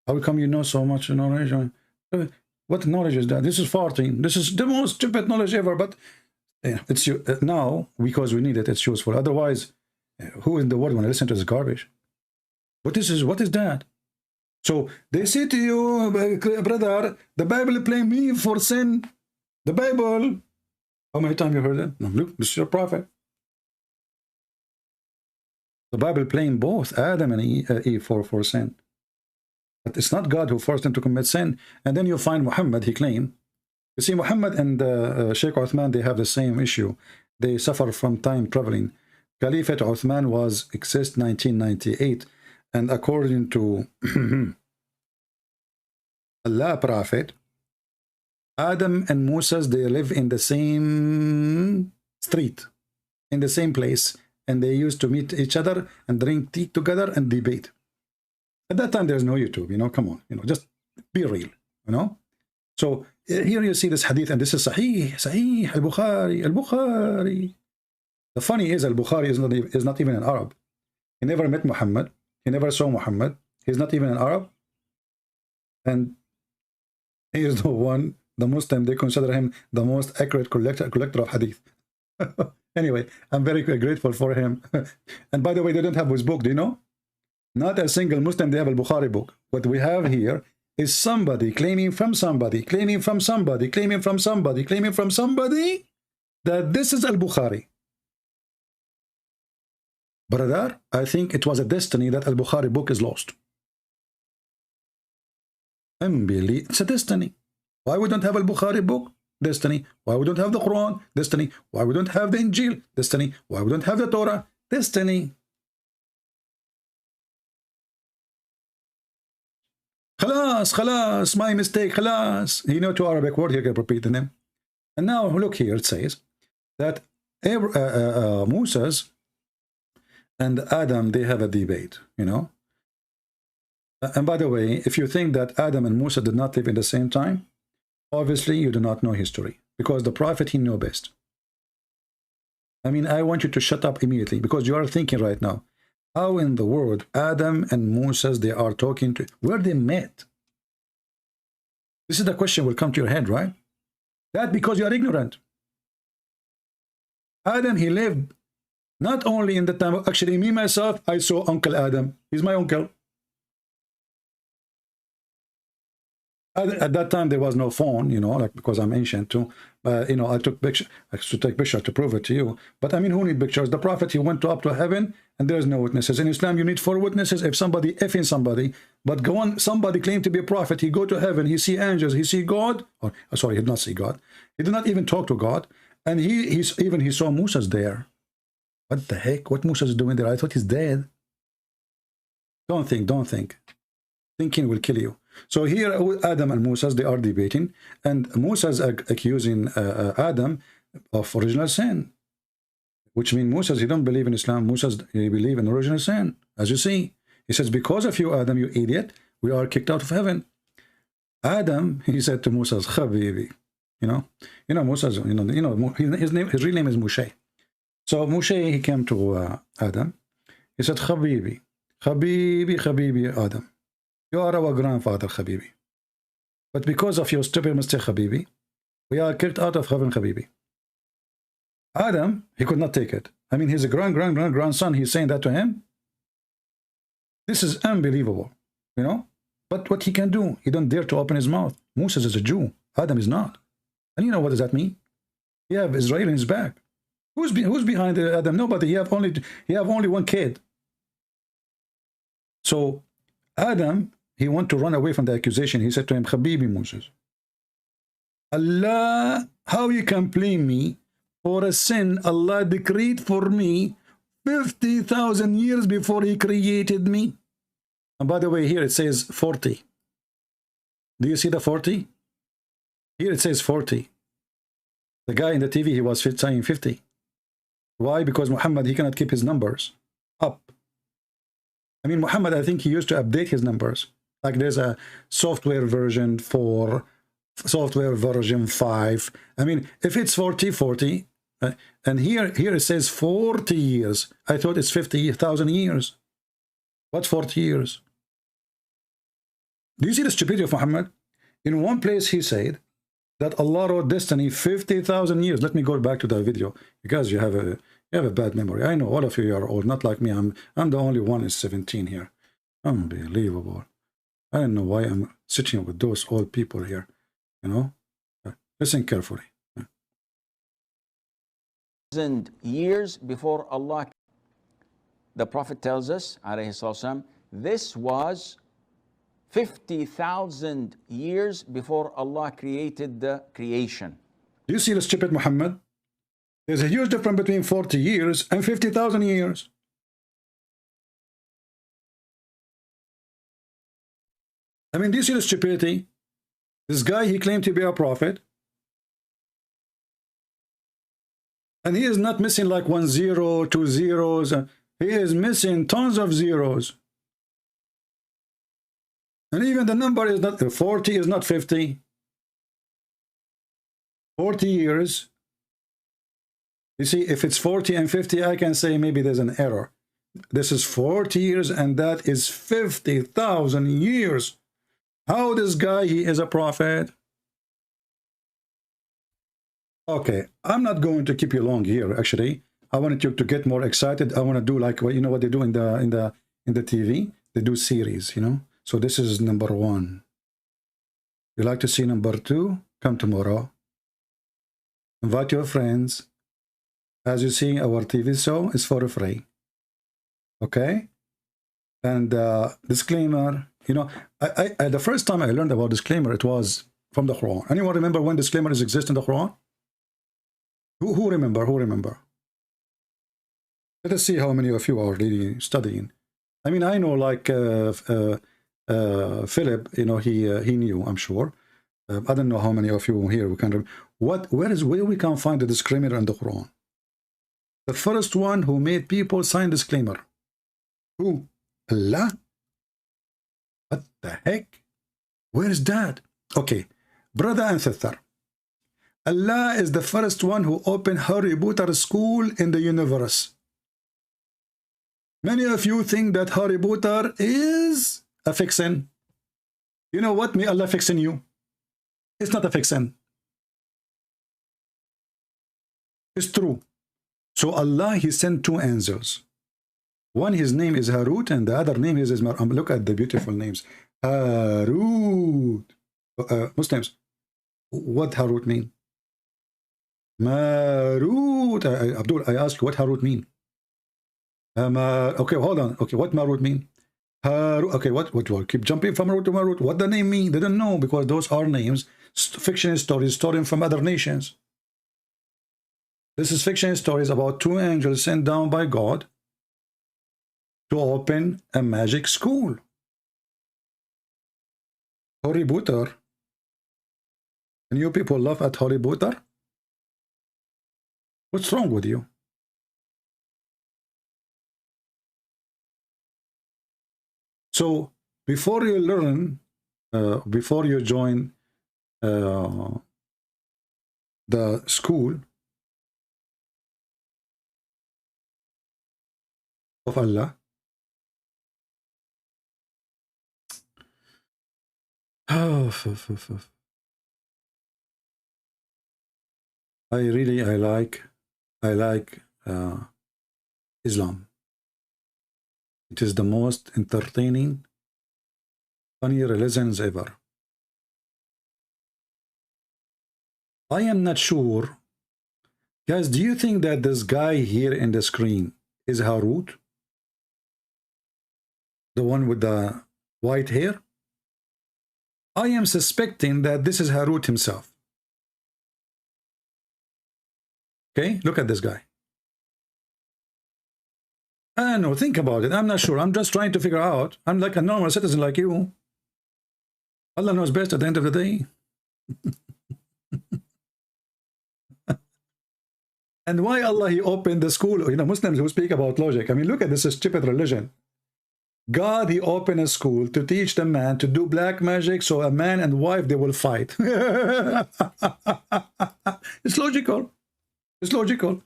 How come you know so much knowledge? What knowledge is that? This is 14. This is the most stupid knowledge ever, but it's now, because we need it, it's useful. Otherwise, who in the world want to listen to this garbage? What is that? So they say to you, brother, the Bible blame me for sin. The Bible. How many times you heard that? No, look, this is your prophet. The Bible blamed both Adam and Eve for sin. But it's not God who forced them to commit sin. And then you find Muhammad, he claimed. You see, Muhammad and Sheikh Uthman, they have the same issue. They suffer from time traveling. Caliphate Uthman was exist 1998. And according to Allah Prophet, Adam and Moses, they live in the same street, in the same place. And they used to meet each other and drink tea together and debate. At that time, there's no YouTube, you know, come on, you know, just be real, you know. So here you see this hadith, and this is Sahih, Al-Bukhari. The funny is, Al-Bukhari is not even an Arab. He never met Muhammad. He never saw Muhammad. He's not even an Arab. And he is the one, the Muslim, they consider him the most accurate collector of hadith. Anyway, I'm very grateful for him. And by the way, they don't have his book, do you know? Not a single Muslim, they have Al-Bukhari book. What we have here is somebody claiming from somebody, claiming from somebody, claiming from somebody, claiming from somebody that this is Al-Bukhari. Brother, I think it was a destiny that Al-Bukhari book is lost. It's a destiny. Why we don't have Al-Bukhari book? Destiny. Why we don't have the Quran? Destiny. Why we don't have the Injil? Destiny. Why we don't have the Torah? Destiny. Khalas, my mistake, khalas. You know, two Arabic word here, can repeat them. And now look here, it says, that Moses and Adam, they have a debate, you know. And by the way, if you think that Adam and Musa did not live in the same time, obviously you do not know history, because the prophet, he knew best. I mean, I want you to shut up immediately, because you are thinking right now, how in the world Adam and Moses, they are talking to, where they met? This is the question will come to your head, right? That because you are ignorant. Adam, he lived not only in the time of, actually me myself, I saw Uncle Adam. He's my uncle. At that time, there was no phone, you know, like, because I'm ancient too. You know, I took picture. I should take picture to prove it to you. But I mean, who need pictures? The prophet, he went up to heaven, and there's no witnesses. In Islam, you need 4 witnesses. If somebody effing somebody, but go on, somebody claimed to be a prophet, he go to heaven, he see angels, he see God. Or sorry, he did not see God. He did not even talk to God, and he saw Moses there. What the heck? What Moses is doing there? I thought he's dead. Don't think. Don't think. Thinking will kill you. So here, Adam and Moses, they are debating, and Moses accusing Adam of original sin, which means Moses, he don't believe in Islam. Moses, he believe in original sin. As you see, he says, because of you, Adam, you idiot, we are kicked out of heaven. Adam, he said to Moses, Habibi, you know, Moses, his real name is Moshe. So Moshe, he came to Adam. He said, Habibi, Adam. You are our grandfather, Habibi. But because of your stupid mistake, Habibi, we are kicked out of heaven, Habibi. Adam, he could not take it. I mean, his grandson, he's saying that to him. This is unbelievable, you know. But what he can do, he don't dare to open his mouth. Moses is a Jew. Adam is not. And you know what does that mean? He have Israel in his back. Who's behind Adam? Nobody. He have only one kid. So Adam, he want to run away from the accusation. He said to him, Habibi Moses, Allah, how you can blame me for a sin Allah decreed for me 50,000 years before he created me? And by the way, here it says 40. Do you see the 40? Here it says 40. The guy in the TV, he was saying 50. Why? Because Muhammad, he cannot keep his numbers up. I mean, Muhammad, I think he used to update his numbers. Like there's a software version 4, software version 5. I mean, if it's 40, and here it says 40 years. I thought it's 50,000 years. What 40 years? Do you see the stupidity of Muhammad? In one place he said that Allah wrote destiny 50,000 years. Let me go back to the video, because you have a bad memory. I know all of you are old, not like me. I'm the only one is 17 here. Unbelievable. I don't know why I'm sitting with those old people here. You know, listen carefully. Years before Allah, the Prophet tells us, alayhi salam, this was 50,000 years before Allah created the creation. Do you see the stupid Muhammad? There's a huge difference between 40 years and 50,000 years. I mean, do you see the stupidity? This guy, he claimed to be a prophet. And he is not missing like 1 0, 2 zeros. He is missing tons of zeros. And even the number is not 40, is not 50. 40 years. You see, if it's 40 and 50, I can say maybe there's an error. This is 40 years, and that is 50,000 years. How this guy, he is a prophet? Okay, I'm not going to keep you long here. Actually, I wanted you to get more excited. I want to do like what, you know what they do in the TV. They do series, you know. So this is number 1. You like to see number 2? Come tomorrow. Invite your friends. As you see, our TV show is for free. Okay? And disclaimer, you know, I the first time I learned about disclaimer, it was from the Quran. Anyone remember when disclaimers exist in the Quran? Who remember? Who remember? Let us see how many of you are really studying. I mean, I know like Philip, you know, he knew, I'm sure. I don't know how many of you here who can remember. where we can find the disclaimer in the Quran? The first one who made people sign disclaimer. Who? Allah? What the heck? Where is that? Okay, brother and sister. Allah is the first one who opened Harry Potter school in the universe. Many of you think that Harry Potter is a fiction. You know what? May Allah fixing you. It's not a fiction. It's true. So Allah, he sent two angels. One, his name is Harut, and the other name is look at the beautiful names. Harut. Muslims, what Harut mean? Marut. Abdul, I ask you what Harut mean? Okay, hold on. Okay, what Marut mean? Okay, what keep jumping from Marut to Marut. What the name mean? They don't know, because those are names, fiction stories stolen from other nations. This is fiction stories about two angels sent down by God to open a magic school. Harry Potter. And you people laugh at Harry Potter? What's wrong with you? So before you learn, before you join the school of Allah, I like Islam. It is the most entertaining, funny religions ever. I am not sure. Guys, do you think that this guy here in the screen is Harut? The one with the white hair? I am suspecting that this is Harut himself. Okay, look at this guy. I don't know, think about it. I'm not sure. I'm just trying to figure out. I'm like a normal citizen like you. Allah knows best at the end of the day. And why Allah, he opened the school? You know, Muslims who speak about logic. I mean, look at this stupid religion. God, he opened a school to teach the man to do black magic, so a man and wife, they will fight. It's logical. It's logical.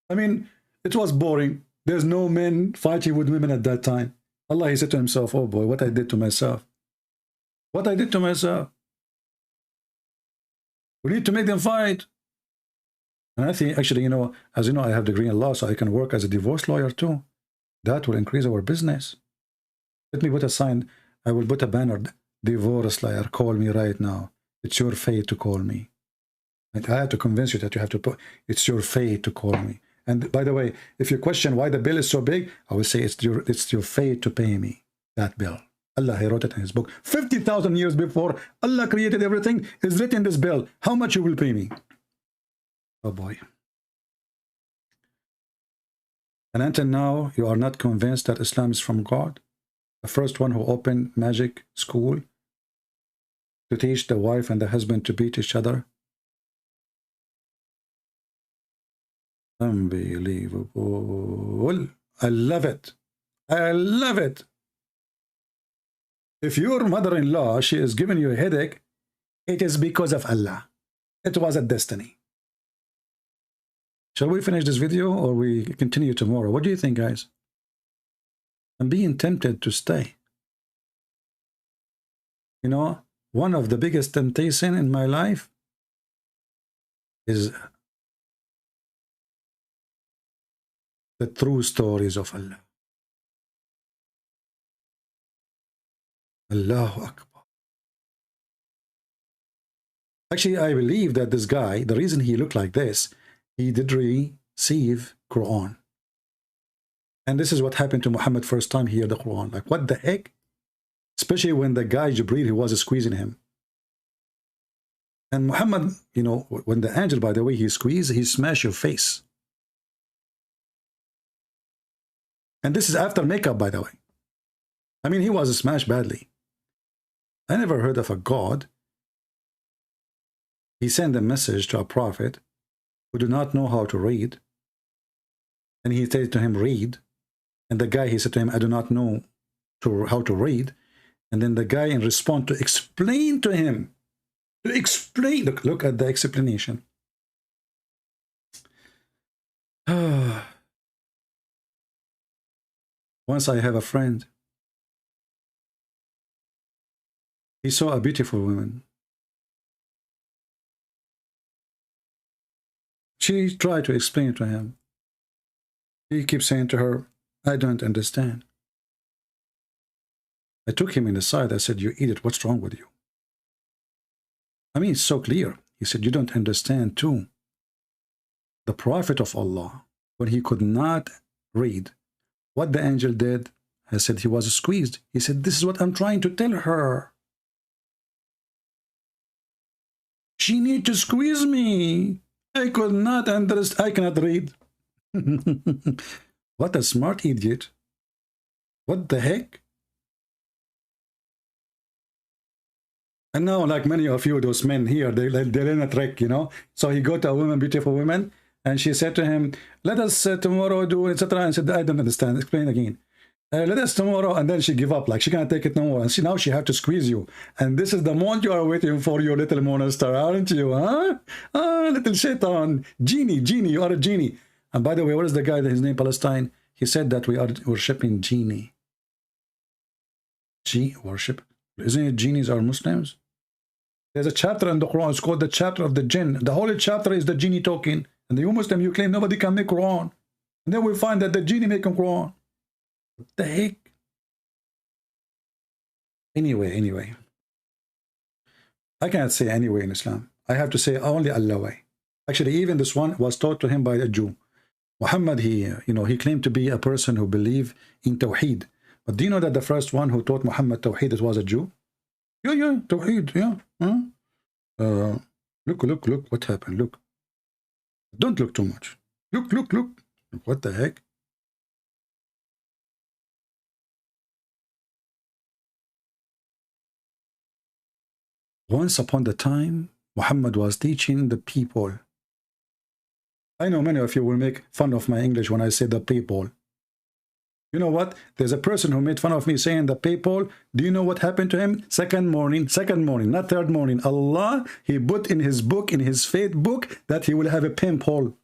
I mean, it was boring. There's no men fighting with women at that time. Allah, he said to himself, oh boy, what I did to myself. What I did to myself. We need to make them fight. And I think, actually, you know, as you know, I have a degree in law, so I can work as a divorce lawyer too. That will increase our business. Let me put a sign. I will put a banner. Divorce lawyer, call me right now. It's your fate to call me. And I have to convince you that you have to put, it's your fate to call me. And by the way, if you question why the bill is so big, I will say it's your fate to pay me that bill. Allah, he wrote it in his book. 50,000 years before Allah created everything, is written in this bill. How much you will pay me? Oh boy. And until now, you are not convinced that Islam is from God? The first one who opened magic school to teach the wife and the husband to beat each other? Unbelievable. I love it. I love it. If your mother-in-law, she is giving you a headache, it is because of Allah. It was a destiny. Shall we finish this video or we continue tomorrow? What do you think, guys? I'm being tempted to stay. You know, one of the biggest temptations in my life is the true stories of Allah. Allahu Akbar. Actually, I believe that this guy, the reason he looked like this, he did receive Quran. And this is what happened to Muhammad first time he heard the Quran. Like, what the heck? Especially when the guy, Jibreel, he was squeezing him. And Muhammad, you know, when the angel, by the way, he squeezed, he smashed your face. And this is after makeup, by the way. I mean, he was smashed badly. I never heard of a God. He sent a message to a prophet who do not know how to read. And he said to him, read. And the guy, he said to him, I do not know how to read. And then the guy in response to explain to him, look at the explanation. Once I have a friend, he saw a beautiful woman. She tried to explain to him. He keeps saying to her, I don't understand. I took him in the side. I said, you idiot, what's wrong with you? I mean, it's so clear. He said, you don't understand too. The Prophet of Allah, when he could not read, what the angel did, I said he was squeezed. He said, this is what I'm trying to tell her. She need to squeeze me. I could not understand. I cannot read. What a smart idiot. What the heck? And now, like many of you, those men here, they're in a trick, you know. So he go to a woman, beautiful woman, and she said to him, let us tomorrow do, etc. And said, I don't understand. Explain again. Let us tomorrow. And then she give up, like she can't take it no more. And now she have to squeeze you. And this is the moment you are waiting for, your little monster, aren't you? Huh? Ah, little shaitan. Genie, you are a genie. And by the way, what is the guy that his name Palestine? He said that we are worshipping genie. Worship. Isn't it genies are Muslims? There's a chapter in the Quran, it's called the chapter of the jinn. The whole chapter is the genie talking. And you Muslim, you claim nobody can make Quran. And then we find that the genie making Quran. What the heck? Anyway. I cannot say anyway in Islam. I have to say only Allah way. Actually, even this one was taught to him by a Jew. Muhammad, he claimed to be a person who believed in Tawheed. But do you know that the first one who taught Muhammad Tawheed, it was a Jew? Yeah, Tawheed, yeah. Huh? Look, what happened? Look. Don't look too much. Look. What the heck? Once upon a time, Muhammad was teaching the people. I know many of you will make fun of my English when I say the people. You know what? There's a person who made fun of me saying the people. Do you know what happened to him? Second morning, not third morning. Allah, he put in his book, in his faith book, that he will have a pimple.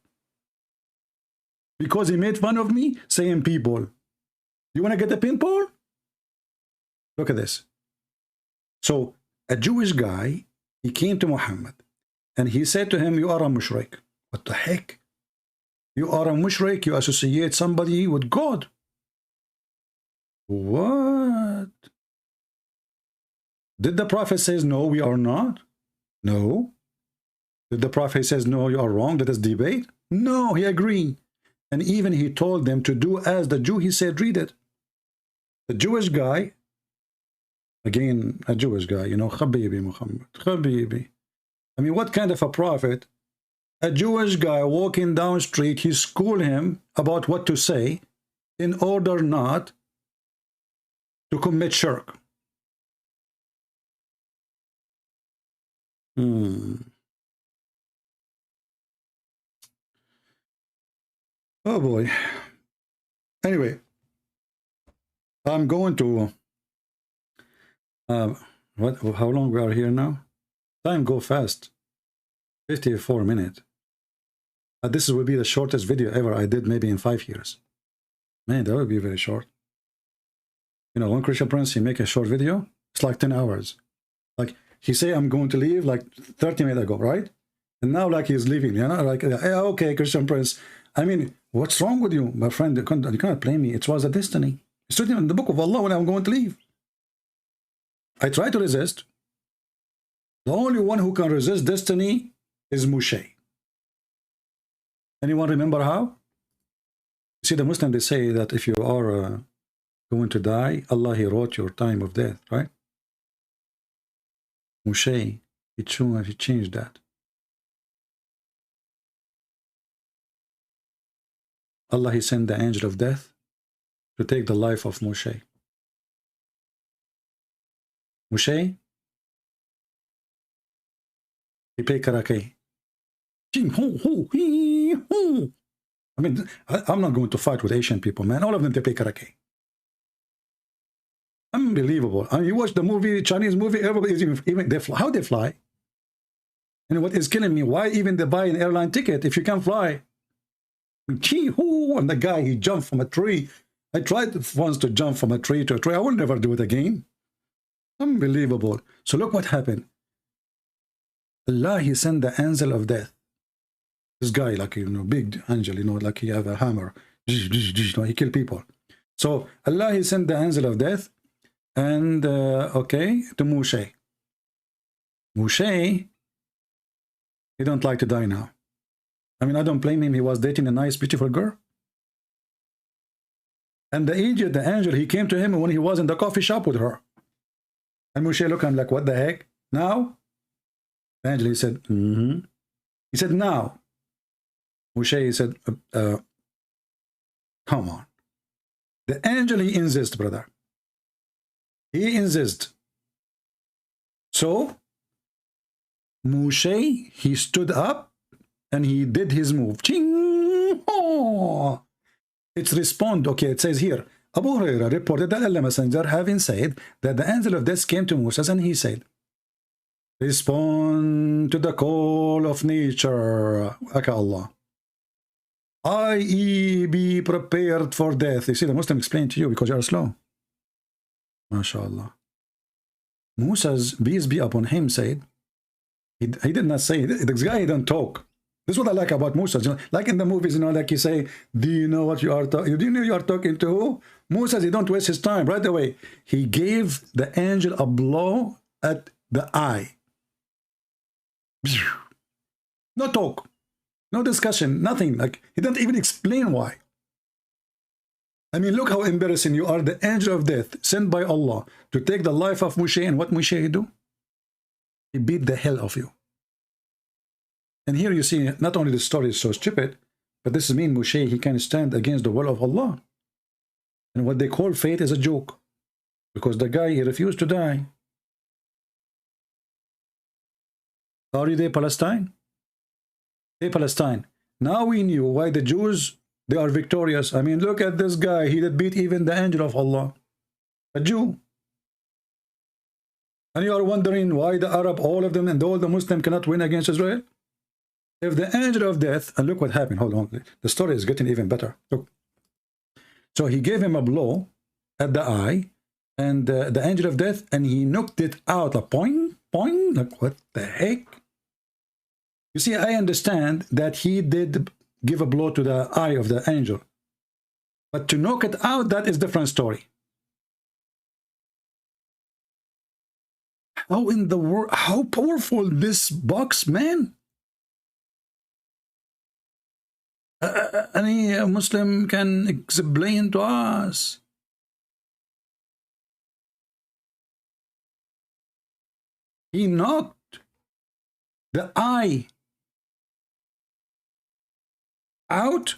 Because he made fun of me saying people. You want to get a pimple? Look at this. So, a Jewish guy, he came to Muhammad and he said to him, you are a mushrik. What the heck? You are a mushrik, you associate somebody with God. What? Did the Prophet says, no, we are not? No. Did the Prophet says, no, you are wrong, let us debate? No, he agreed. And even he told them to do as the Jew, he said, read it. The Jewish guy, again, a Jewish guy, you know, Habibi Muhammad, Habibi. I mean, what kind of a prophet? A Jewish guy walking down street, he schooled him about what to say in order not to commit shirk. Oh boy. Anyway, I'm going to how long we are here now? Time go fast. 54 minutes. This will be the shortest video ever I did, maybe in 5 years. Man, that would be very short. You know, one Christian Prince, he make a short video, it's like 10 hours. Like, he say, I'm going to leave like 30 minutes ago, right? And now, like, he's leaving, you know, like, hey, okay, Christian Prince. I mean, what's wrong with you, my friend? You cannot blame me. It was a destiny. It's written in the book of Allah when I'm going to leave. I try to resist. The only one who can resist destiny is Moshe. Anyone remember how? See, the Muslims, they say that if you are going to die, Allah, he wrote your time of death, right? Moshe, he changed that. Allah, he sent the angel of death to take the life of Moshe. Moshe, He play karate. I mean, I'm not going to fight with Asian people, man. All of them, they play karate. Unbelievable. I mean, you watch the movie, Chinese movie, everybody is even they fly. How they fly? And what is killing me, why even they buy an airline ticket if you can fly? And the guy, he jumped from a tree. I tried once to jump from a tree to a tree. I will never do it again. Unbelievable. So look what happened. Allah, he sent the angel of death. This guy, like, you know, big angel, you know, like he have a hammer. You know, he kill people. So Allah, he sent the angel of death and, okay, to Moshe. Moshe, he don't like to die now. I mean, I don't blame him. He was dating a nice, beautiful girl. And the idiot, the angel, he came to him when he was in the coffee shop with her. And Moshe looked at him like, what the heck? Now? The angel, he said, He said, now. Moshe, he said, come on. The angel, he insists, brother. He insists. So, Moshe, he stood up and he did his move. Ching! Oh! It's respond. Okay, it says here, Abu Hurairah reported that Allah Messenger having said that the angel of death came to Moses and he said, respond to the call of nature, Aka Allah. I.e. be prepared for death. You see, the Muslim explained to you because you are slow. MashaAllah. Moses, peace be upon him, said, he did not say, this guy didn't talk. This is what I like about Moses. You know, like in the movies, you know, like you say, do you know what you are talking? Do you know you are talking to who? Moses, he don't waste his time. Right away, he gave the angel a blow at the eye. No talk. No discussion, nothing. Like, he didn't even explain why. I mean, look how embarrassing you are. The angel of death sent by Allah to take the life of Moshe. And what Moshe do? He beat the hell of you. And here you see, not only the story is so stupid, but this means Moshe, he can stand against the will of Allah. And what they call fate is a joke. Because the guy, he refused to die. Are you there, Palestine? Hey, Palestine. Now we knew why the Jews, they are victorious. I mean, look at this guy. He did beat even the angel of Allah. A Jew. And you are wondering why the Arab, all of them, and all the Muslim cannot win against Israel? If the angel of death, and look what happened. Hold on. The story is getting even better. Look. So he gave him a blow at the eye, and the angel of death, and he knocked it out. Like, point. Like, what the heck? You see, I understand that he did give a blow to the eye of the angel. But to knock it out, that is a different story. How in the world, how powerful this box, man? Any Muslim can explain to us. He knocked the eye out.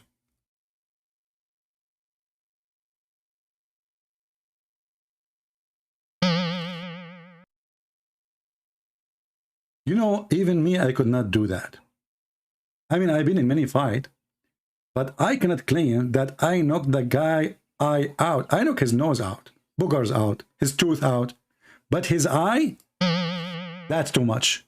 You know, even me, I could not do that. I mean, I've been in many fights, but I cannot claim that I knocked the guy eye out. I knocked his nose out, boogers out, his tooth out, but his eye, that's too much.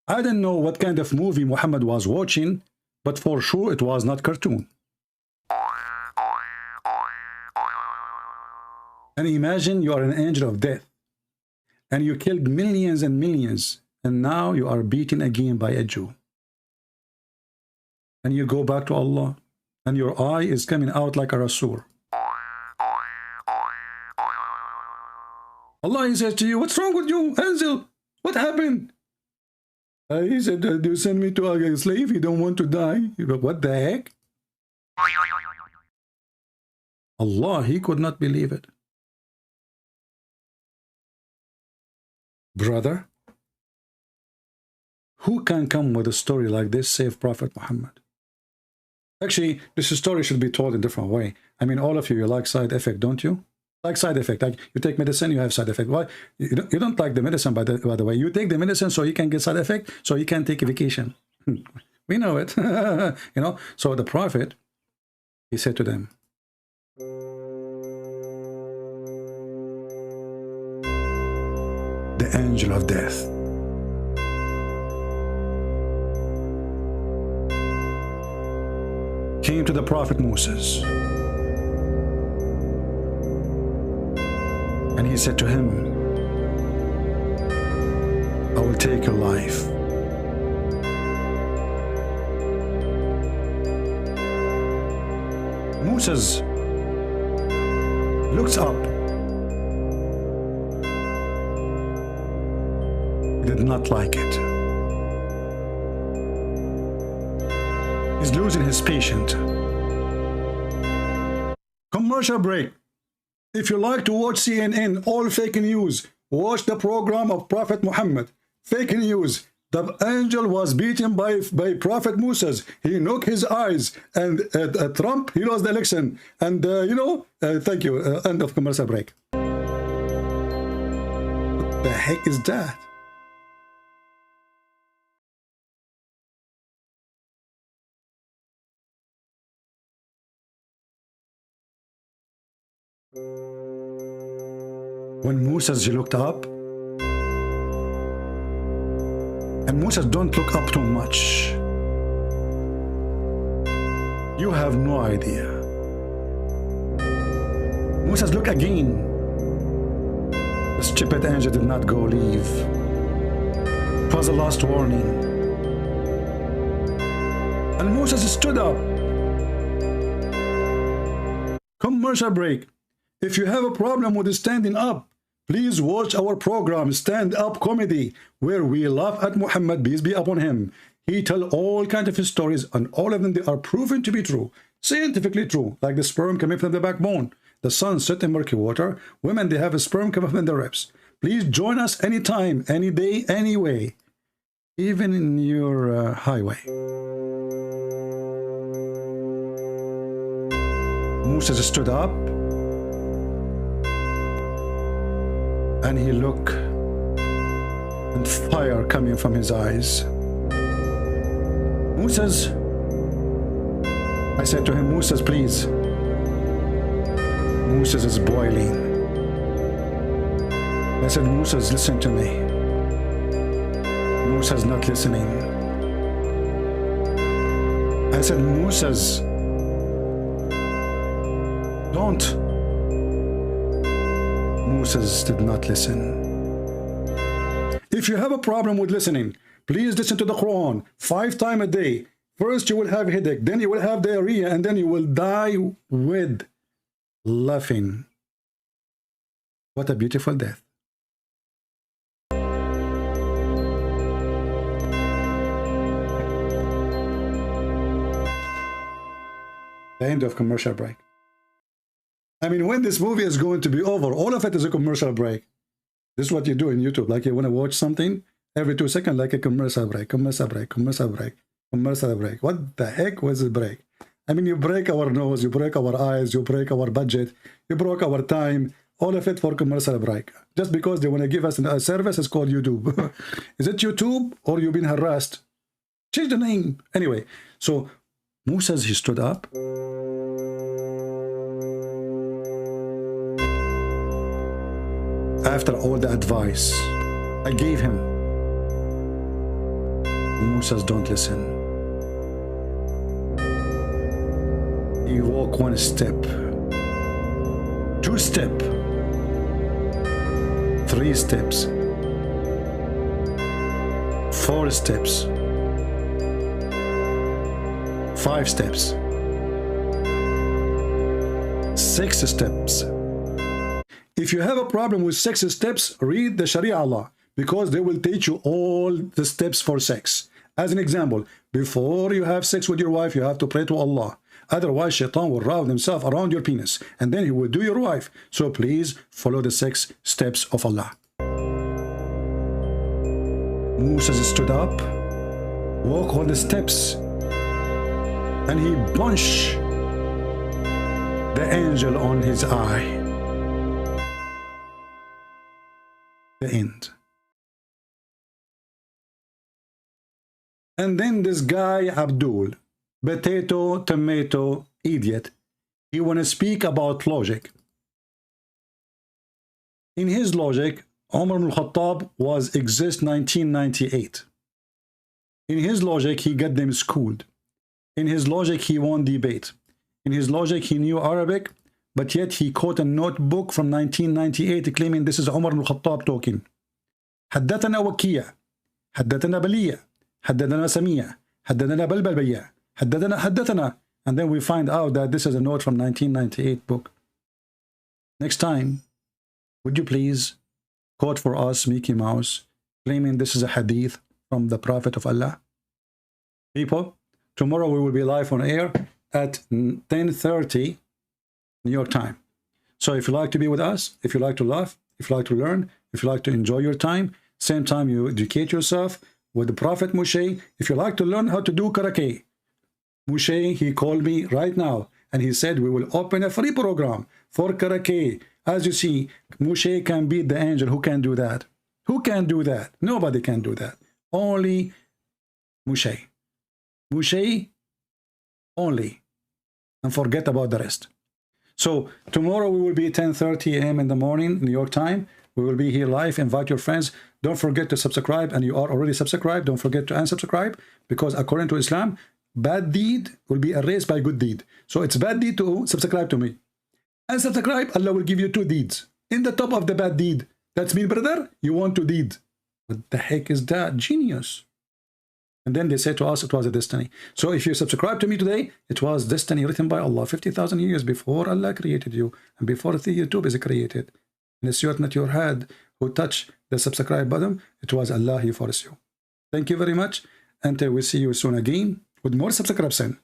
I don't know what kind of movie Muhammad was watching, but for sure it was not cartoon. And imagine you are an angel of death, and you killed millions and millions, and now you are beaten again by a Jew. And you go back to Allah, and your eye is coming out like a Rasul. Allah, he says to you, what's wrong with you, angel? What happened? He said, you send me to a slave, you don't want to die. What the heck? Allah, he could not believe it. Brother, who can come with a story like this save Prophet Muhammad? Actually, this story should be told in a different way. I mean, all of you like side effect, don't you? Like side effect, like you take medicine, you have side effect. Why? You don't like the medicine, by the way. You take the medicine so you can get side effect, so you can take a vacation. We know it. You know. So the Prophet, he said to them, the angel of death came to the Prophet Moses, and he said to him, I will take your life. Moses looks up. He did not like it. He's losing his patience. Commercial break. If you like to watch CNN, all fake news, watch the program of Prophet Muhammad. Fake news. The angel was beaten by Prophet Moses. He knocked his eyes, and Trump, he lost the election. And you know, thank you. End of commercial break. What the heck is that? When Moses looked up, and Moses don't look up too much. You have no idea. Moses look again. The stupid angel did not go leave. It was the last warning. And Moses stood up. Commercial break. If you have a problem with standing up, please watch our program, Stand Up Comedy, where we laugh at Muhammad, peace be upon him. He tells all kinds of stories, and all of them, they are proven to be true, scientifically true, like the sperm coming from the backbone. The sun set in murky water. Women, they have a sperm coming from the ribs. Please join us anytime, any day, any way, even in your highway. Moses stood up, and he looked, and fire coming from his eyes. Moses, I said to him, Moses, please. Moses is boiling. I said, Moses, listen to me. Moses not listening. I said, Moses, don't. Moses did not listen. If you have a problem with listening, please listen to the Quran 5 times a day. First you will have headache, then you will have diarrhea, and then you will die with laughing. What a beautiful death. The end of commercial break. I mean, when this movie is going to be over, all of it is a commercial break. This is what you do in YouTube. Like you want to watch something, every 2 seconds, like a commercial break, commercial break, commercial break, commercial break. What the heck was a break? I mean, you break our nose, you break our eyes, you break our budget, you broke our time, all of it for commercial break. Just because they want to give us a service, it's called YouTube. Is it YouTube or you've been harassed? Change the name. Anyway, so Moses, he stood up. After all the advice I gave him, Moses don't listen. He walked 1 step, 2 steps, 3 steps, 4 steps, 5 steps, 6 steps. If you have a problem with 6 steps, read the Sharia Law, because they will teach you all the steps for sex. As an example, before you have sex with your wife, you have to pray to Allah. Otherwise, Shaitan will wrap himself around your penis, and then he will do your wife. So please follow the 6 steps of Allah. Moses stood up, walked on the steps, and he punched the angel on his eye. The end. And then this guy, Abdul, potato, tomato, idiot, he want to speak about logic. In his logic, Umar ibn Khattab was exist 1998. In his logic, he got them schooled. In his logic, he won debate. In his logic, he knew Arabic, but yet he quote a notebook from 1998 claiming this is Umar ibn Khattab talking. حدثنا وكيع حدثنا بلية حدثنا سميع حدثنا بلبل بيع حدثنا. And then we find out that this is a note from 1998 book. Next time, would you please quote for us Mickey Mouse claiming this is a hadith from the Prophet of Allah? People, tomorrow we will be live on air at 10:30 New York time. So if you like to be with us, if you like to laugh, if you like to learn, if you like to enjoy your time, same time you educate yourself with the Prophet Moshe. If you like to learn how to do karate, Moshe, he called me right now and he said we will open a free program for karate. As you see, Moshe can beat the angel. Who can do that? Who can do that? Nobody can do that. Only Moshe. Moshe only. And forget about the rest. So tomorrow we will be 10:30 a.m. in the morning, New York time. We will be here live. Invite your friends. Don't forget to subscribe. And you are already subscribed. Don't forget to unsubscribe, because according to Islam, bad deed will be erased by good deed. So it's bad deed to subscribe to me. And subscribe, Allah will give you 2 deeds. In the top of the bad deed. That's mean, brother, you want 2 deeds. What the heck is that? Genius. And then they say to us, it was a destiny. So if you subscribe to me today, it was destiny written by Allah 50,000 years before Allah created you and before the YouTube is created. And it's not your head who touched the subscribe button. It was Allah who forced you. Thank you very much. Until we see you soon again with more subscription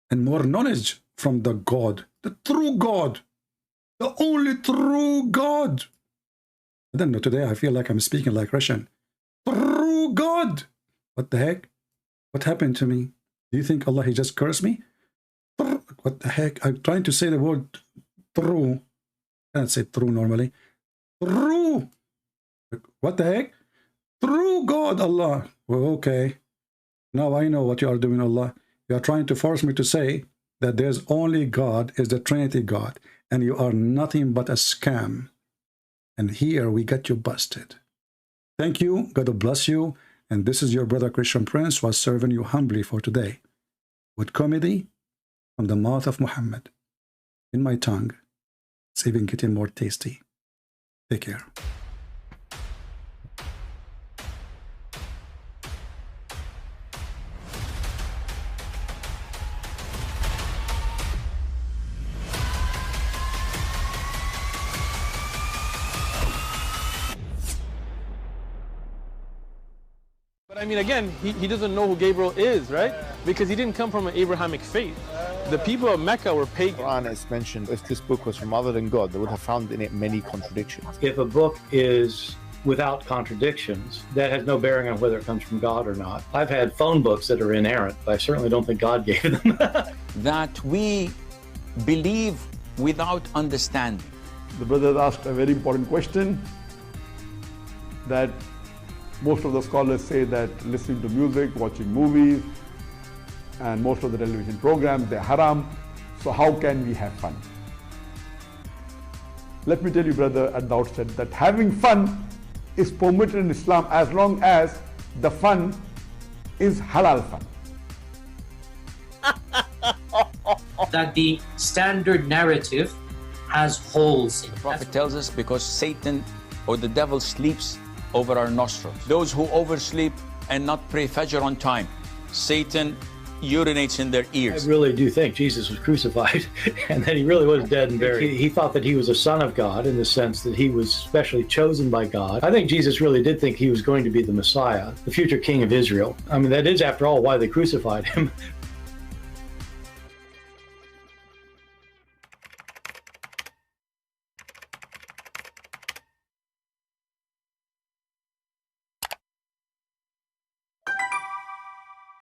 and more knowledge from the God, the true God, the only true God. I don't know, today I feel like I'm speaking like Russian. True God. What the heck? What happened to me? Do you think Allah, he just cursed me? What the heck? I'm trying to say the word true. I can't say true normally. True. What the heck? True God, Allah. Well, okay. Now I know what you are doing, Allah. You are trying to force me to say that there's only God, is the Trinity God, and you are nothing but a scam. And here we got you busted. Thank you. God bless you. And this is your brother Christian Prince, was serving you humbly for today with comedy from the mouth of Muhammad. In my tongue, it's even getting more tasty. Take care. I mean, again, he doesn't know who Gabriel is, right? Because he didn't come from an Abrahamic faith. The people of Mecca were pagan. Qur'an is mentioned, if this book was from other than God, they would have found in it many contradictions. If a book is without contradictions, that has no bearing on whether it comes from God or not. I've had phone books that are inerrant, but I certainly don't think God gave them. That we believe without understanding. The brother asked a very important question, that most of the scholars say that listening to music, watching movies, and most of the television programs, they're haram. So how can we have fun? Let me tell you, brother, at the outset, that having fun is permitted in Islam as long as the fun is halal fun. That the standard narrative has holes in it. The Prophet tells us because Satan or the devil sleeps over our nostrils. Those who oversleep and not pray Fajr on time, Satan urinates in their ears. I really do think Jesus was crucified and that he really was dead and buried. He thought that he was a son of God in the sense that he was specially chosen by God. I think Jesus really did think he was going to be the Messiah, the future king of Israel. I mean, that is, after all, why they crucified him.